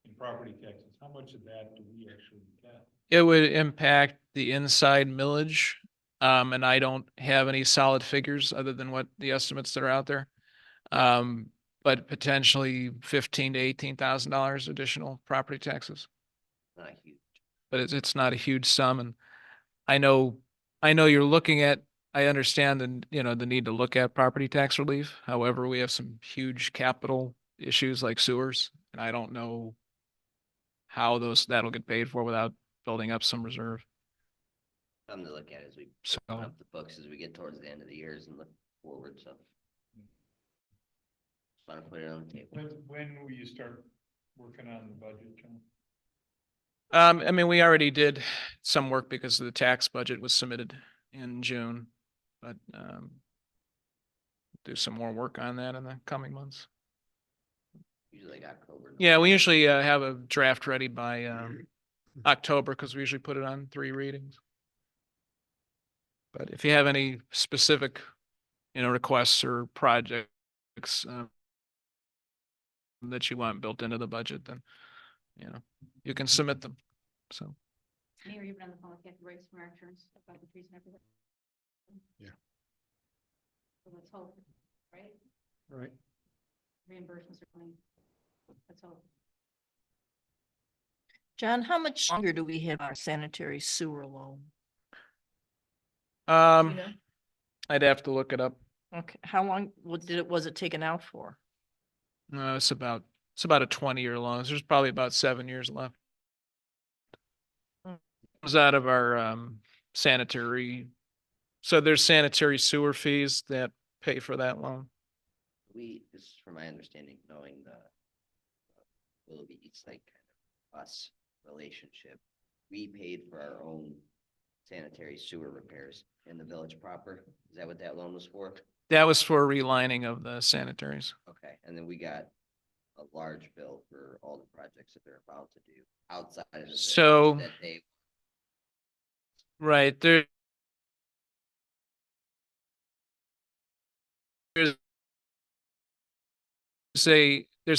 in property taxes, how much of that do we actually get? It would impact the inside millage, and I don't have any solid figures other than what the estimates that are out there. But potentially $15,000 to $18,000 additional property taxes. not huge. But it's not a huge sum, and I know you're looking at. I understand the need to look at property tax relief. However, we have some huge capital issues like sewers, and I don't know how that'll get paid for without building up some reserve. Something to look at as we So open up the books as we get towards the end of the years and look forward. So just want to put it on the table. When will you start working on the budget, John? I mean, we already did some work because the tax budget was submitted in June, but do some more work on that in the coming months. Usually like October. Yeah, we usually have a draft ready by October because we usually put it on 3 readings. But if you have any specific, requests or projects, that you want built into the budget, then, you can submit them. So. Mayor, you've been on the phone with Kathy Rice from our insurance about the trees and everything. Yeah. So let's hope, right? Right. Reimbursements are coming. Let's hope. John, how much longer do we have our sanitary sewer loan? Um, You know? I'd have to look it up. Okay, how long, was it taken out for? It's about a 20-year loan. There's probably about 7 years left. Mm. It was out of our sanitary. So there's sanitary sewer fees that pay for that loan. This is from my understanding, knowing the Willoughby East Lake kind of us relationship, we paid for our own sanitary sewer repairs in the village proper. Is that what that loan was for? That was for relining of the sanitaries. Okay, and then we got a large bill for all the projects that they're about to do outside of the village So- that they. Right, there's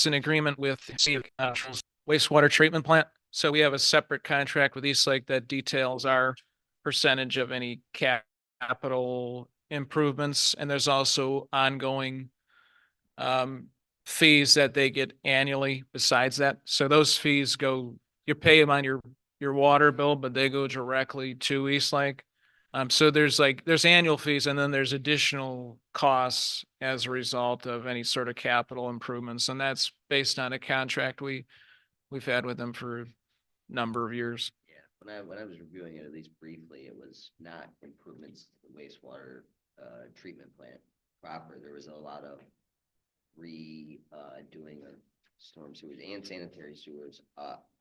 an agreement with the City of Castle's wastewater treatment plant. So we have a separate contract with Eastlake that details our percentage of any capital improvements. And there's also ongoing fees that they get annually besides that. So those fees you pay them on your water bill, but they go directly to Eastlake. So there's annual fees, and then there's additional costs as a result of any sort of capital improvements. And that's based on a contract we've had with them for a number of years. Yeah, when I was reviewing it, at least briefly, it was not improvements to the wastewater treatment plant proper. There was a lot of doing of storm sewers and sanitary sewers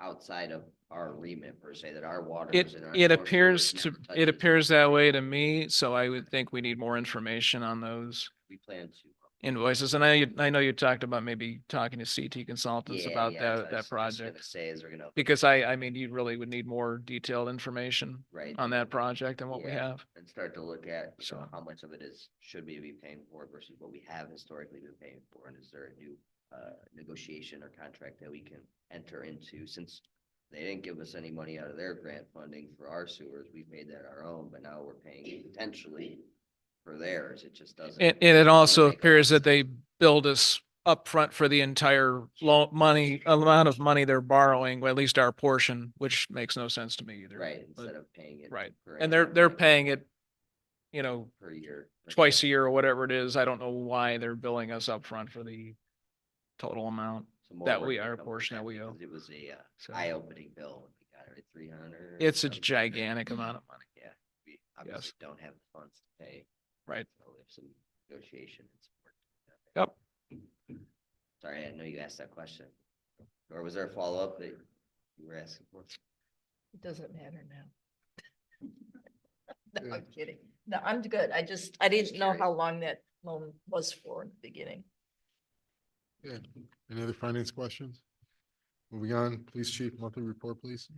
outside of our remit per se, that our water. It appears that way to me, so I would think we need more information on those We plan to. invoices. And I know you talked about maybe talking to CT Consultants about Yeah, that's what I was that just gonna project. say is we're gonna. Because I mean, you really would need more detailed information Right. on that project than what we Yeah, have. and start to look at, So- how much of it should we be paying for versus what we have historically been paying for, and is there a new negotiation or contract that we can enter into, since they didn't give us any money out of their grant funding for our sewers, we paid that our own, but now we're paying potentially for theirs, it just doesn't. And it also make a lot appears of that they billed us upfront for the entire amount of money they're borrowing, well, at least our portion, which makes no sense to me either. Right, But- instead of paying it. Right. per And annum, they're like, paying it, per year. twice a year or whatever it is. I don't know why they're billing us upfront for the total amount. So more that work we to are a come portion with that we owe. because it was a So eye-opening bill when we got it at 300. it's a gigantic amount of money. Yeah, we obviously don't have the funds to pay. Right. So we have some negotiation and support. Yep. Sorry, I know you asked that question. Or was there a follow-up that you were asking for? It doesn't matter now. No, I'm kidding. No, I'm good. I didn't know how long that loan was for in the beginning. Yeah. Any other finance questions? Moving on, police chief, monthly report, please.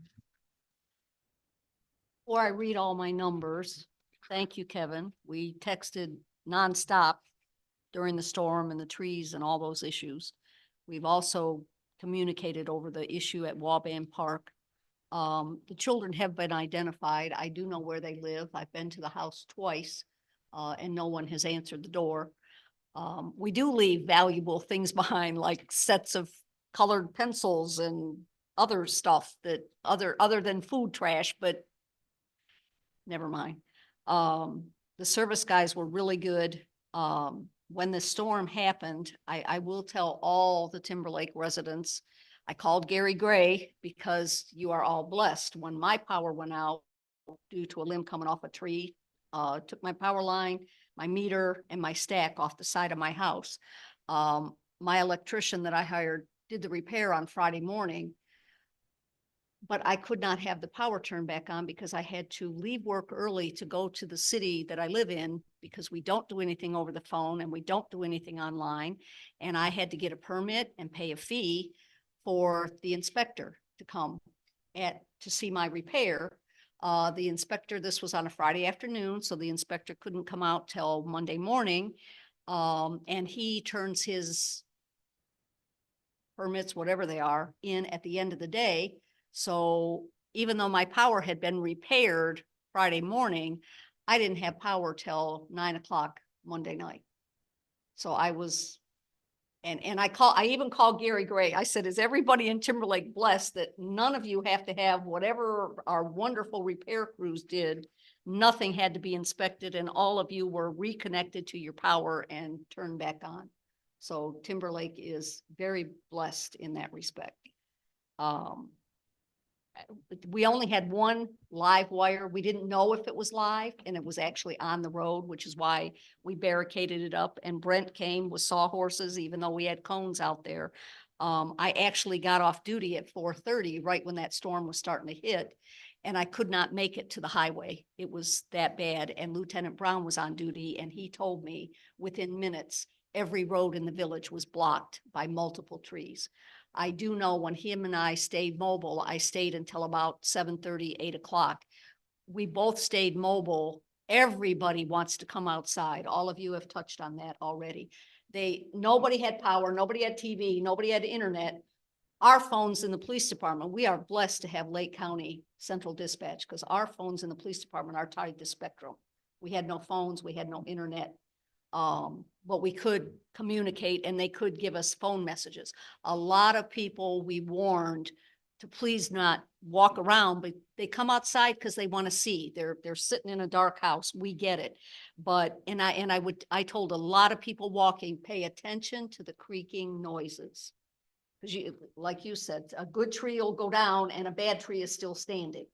Before I read all my numbers, thank you, Kevin. We texted nonstop during the storm and the trees and all those issues. We've also communicated over the issue at Waban Park. The children have been identified. I do know where they live. I've been to the house twice, and no one has answered the door. We do leave valuable things behind, like sets of colored pencils and other stuff that other than food trash, but never mind. The service guys were really good. When the storm happened, I will tell all the Timberlake residents, I called Gary Gray because you are all blessed. When my power went out due to a limb coming off a tree, took my power line, my meter, and my stack off the side of my house. My electrician that I hired did the repair on Friday morning, but I could not have the power turned back on because I had to leave work early to go to the city that I live in, because we don't do anything over the phone and we don't do anything online. And I had to get a permit and pay a fee for the inspector to come to see my repair. The inspector, this was on a Friday afternoon, so the inspector couldn't come out till Monday morning. And he turns his permits, whatever they are, in at the end of the day. So even though my power had been repaired Friday morning, I didn't have power till 9 o'clock Monday night. So I was, and I even called Gary Gray. I said, is everybody in Timberlake blessed that none of you have to have whatever our wonderful repair crews did? Nothing had to be inspected and all of you were reconnected to your power and turned back on. So Timberlake is very blessed in that respect. We only had one live wire. We didn't know if it was live and it was actually on the road, which is why we barricaded it up. And Brent came with sawhorses, even though we had cones out there. I actually got off duty at 4:30, right when that storm was starting to hit. And I could not make it to the highway. It was that bad. And Lieutenant Brown was on duty and he told me within minutes, every road in the village was blocked by multiple trees. I do know when him and I stayed mobile, I stayed until about 7:30, 8 o'clock. We both stayed mobile. Everybody wants to come outside. All of you have touched on that already. Nobody had power, nobody had TV, nobody had internet. Our phones in the police department, we are blessed to have Lake County Central Dispatch because our phones in the police department are tied to Spectrum. We had no phones, we had no internet. But we could communicate and they could give us phone messages. A lot of people we warned to please not walk around, but they come outside because they want to see. They're sitting in a dark house. We get it. But, I told a lot of people walking, pay attention to the creaking noises. Because like you said, a good tree will go down and a bad tree is still standing.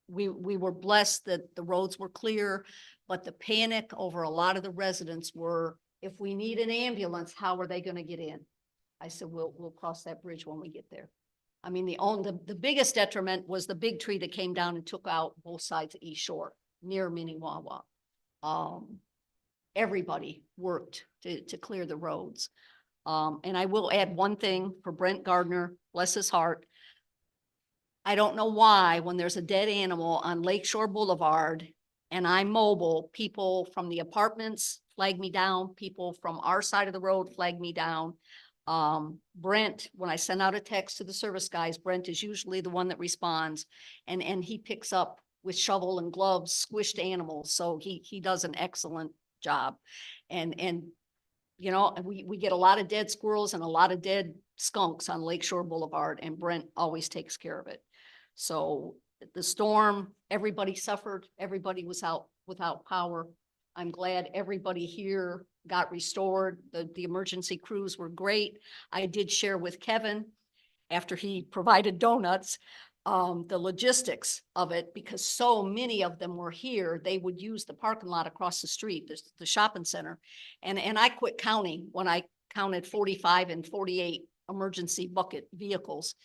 We were blessed that the roads were clear, but the panic over a lot of the residents were, if we need an ambulance, how are they going to get in? I said, we'll cross that bridge when we get there. I mean, the biggest detriment was the big tree that came down and took out both sides of East Shore near Minnewawa. Everybody worked to clear the roads. And I will add one thing for Brent Gardner, bless his heart. I don't know why, when there's a dead animal on Lakeshore Boulevard and I'm mobile, people from the apartments flag me down, people from our side of the road flag me down. Brent, when I send out a text to the service guys, Brent is usually the one that responds and he picks up with shovel and gloves, squished animals. So he does an excellent job. And you know, we get a lot of dead squirrels and a lot of dead skunks on Lakeshore Boulevard and Brent always takes care of it. So the storm, everybody suffered, everybody was out without power. I'm glad everybody here got restored. The emergency crews were great. I did share with Kevin after he provided donuts, the logistics of it, because so many of them were here, they would use the parking lot across the street, the shopping center. And I quit counting when I counted 45 and 48 emergency bucket vehicles.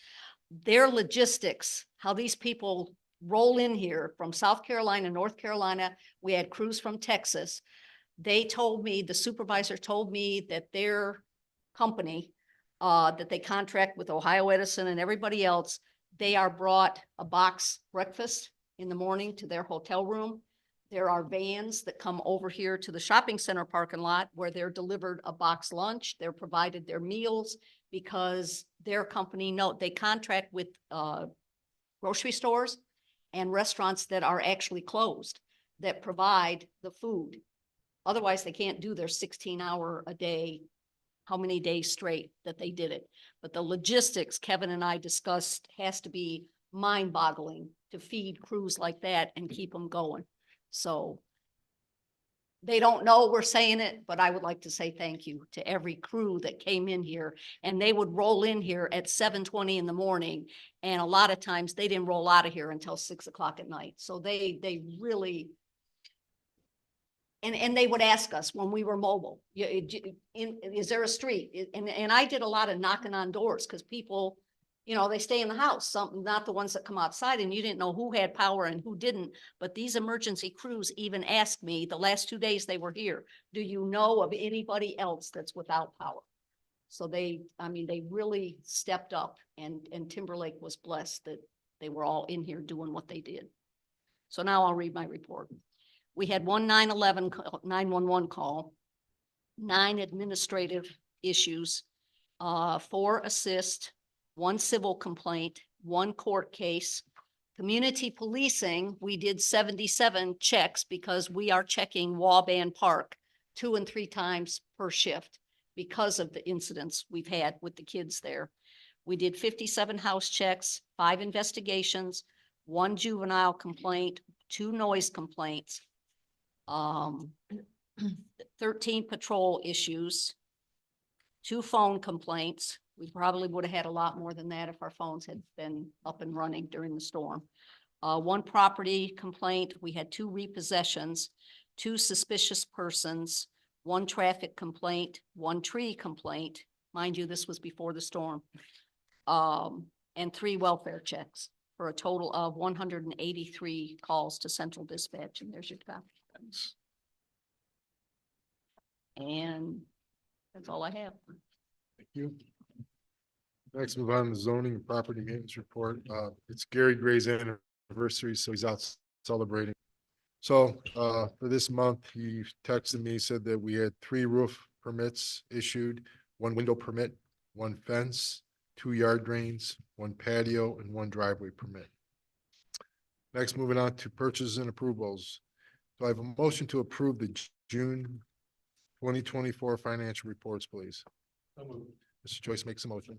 Their logistics, how these people roll in here from South Carolina, North Carolina, we had crews from Texas. They told me, the supervisor told me that their company, that they contract with Ohio Edison and everybody else, they are brought a box breakfast in the morning to their hotel room. There are vans that come over here to the shopping center parking lot where they're delivered a box lunch. They're provided their meals because their company, they contract with grocery stores and restaurants that are actually closed that provide the food. Otherwise, they can't do their 16-hour a day, how many days straight that they did it. But the logistics Kevin and I discussed has to be mind-boggling to feed crews like that and keep them going. So they don't know we're saying it, but I would like to say thank you to every crew that came in here, and they would roll in here at 7:20 in the morning. And a lot of times they didn't roll out of here until 6 o'clock at night. So they really, and they would ask us when we were mobile, is there a street? And I did a lot of knocking on doors because people, they stay in the house, not the ones that come outside, and you didn't know who had power and who didn't. But these emergency crews even asked me the last 2 days they were here, do you know of anybody else that's without power? So they really stepped up, and Timberlake was blessed that They were all in here doing what they did. So now I'll read my report. We had one 911 911 call, 9 administrative issues, 4 assist, 1 civil complaint, 1 court case. Community policing, we did 77 checks because we are checking Waban Park 2 and 3 times per shift because of the incidents we've had with the kids there. We did 57 house checks, 5 investigations, 1 juvenile complaint, 2 noise complaints, 13 patrol issues, 2 phone complaints. We probably would have had a lot more than that if our phones had been up and running during the storm. 1 property complaint. We had 2 repossessions, 2 suspicious persons, 1 traffic complaint, 1 tree complaint. Mind you, this was before the storm. And 3 welfare checks for a total of 183 calls to central dispatch. And there's your copy. And that's all I have. Thank you. Next, move on to zoning and property maintenance report. It's Gary Gray's anniversary, so he's out celebrating. So, for this month, he texted me, said that we had 3 roof permits issued, 1 window permit, 1 fence, 2 yard drains, 1 patio, and 1 driveway permit. Next, moving on to purchases and approvals. Do I have a motion to approve the June 2024 financial reports, please? Mr. Joyce makes a motion.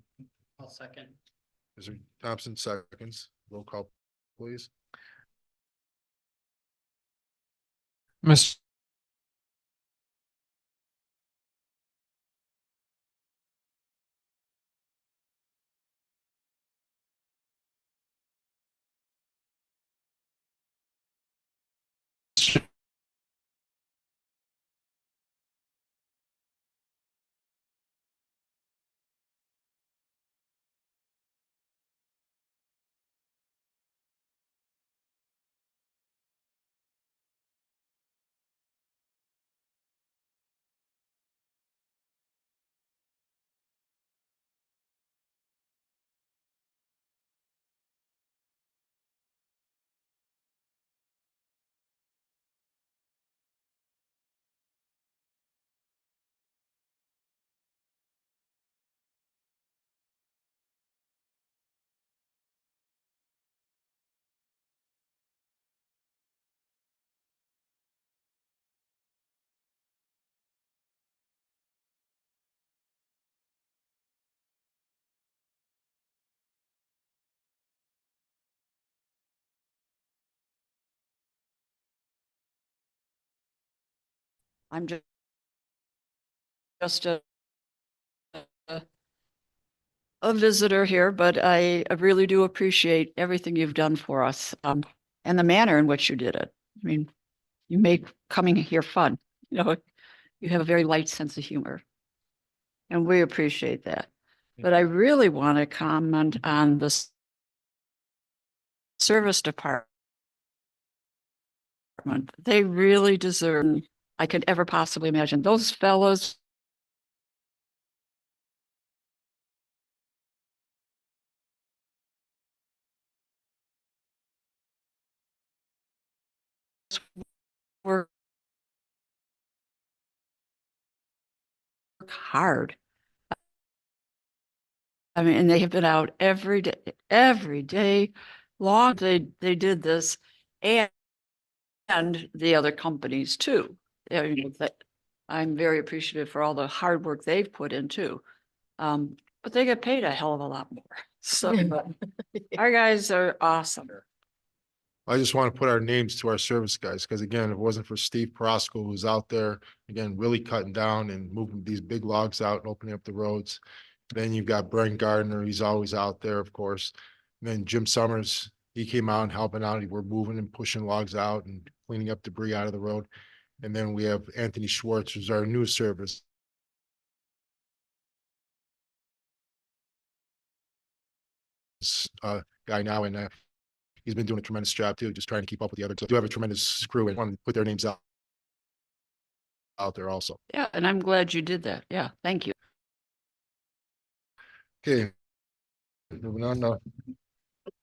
I'll second. Mr. Thompson seconds. Roll call, please. Mr. I'm just a visitor here, but I really do appreciate everything you've done for us, and the manner in which you did it. I mean, you make coming here fun. You know, you have a very light sense of humor, and we appreciate that. But I really want to comment on the service department. They really deserve, I could ever possibly imagine. Those fellows work hard. I mean, and they have been out every day long. They did this, and the other companies too. You know, that I'm very appreciative for all the hard work they've put in too. But they get paid a hell of a lot more. So our guys are awesome. I just want to put our names to our service guys, because again, if it wasn't for Steve Prosco, who's out there, again, really cutting down and moving these big logs out and opening up the roads. Then you've got Brent Gardner, he's always out there, of course. And then Jim Summers, he came out and helping out. We're moving and pushing logs out and cleaning up debris out of the road. And then we have Anthony Schwartz, who's our new service guy now, and he's been doing a tremendous job too, just trying to keep up with the others. So do have a tremendous crew and want to put their names out there also. Yeah, and I'm glad you did that. Yeah, thank you. Okay. Moving on,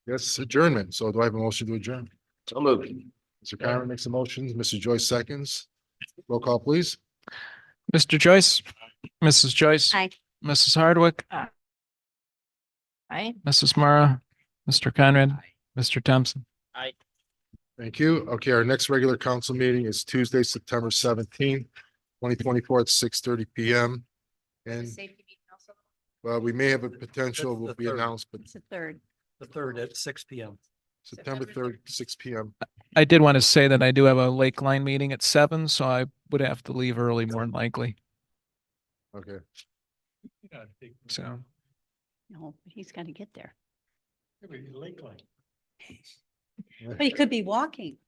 Yes, adjournment. So do I have a motion to adjourn? So moved. Mr. Cameron makes a motion, Mr. Joyce seconds. Roll call, please. Mr. Joyce, Mrs. Joyce. Aye. Mrs. Hardwick, Aye. Mrs. Mara, Mr. Conrad, Mr. Thompson. Thank you. Okay, our next regular council meeting is Tuesday, September 17th, 2024 at 6:30 PM. And well, we may have a potential That's the will be third. announced, but It's the third. The 3rd at 6 PM. September 3rd, 6 PM. I did want to say that I do have a Lake Line meeting at 7, so I would have to leave early more than likely. Okay. So. No, but he's got to get there. Lakeline. But he could be walking.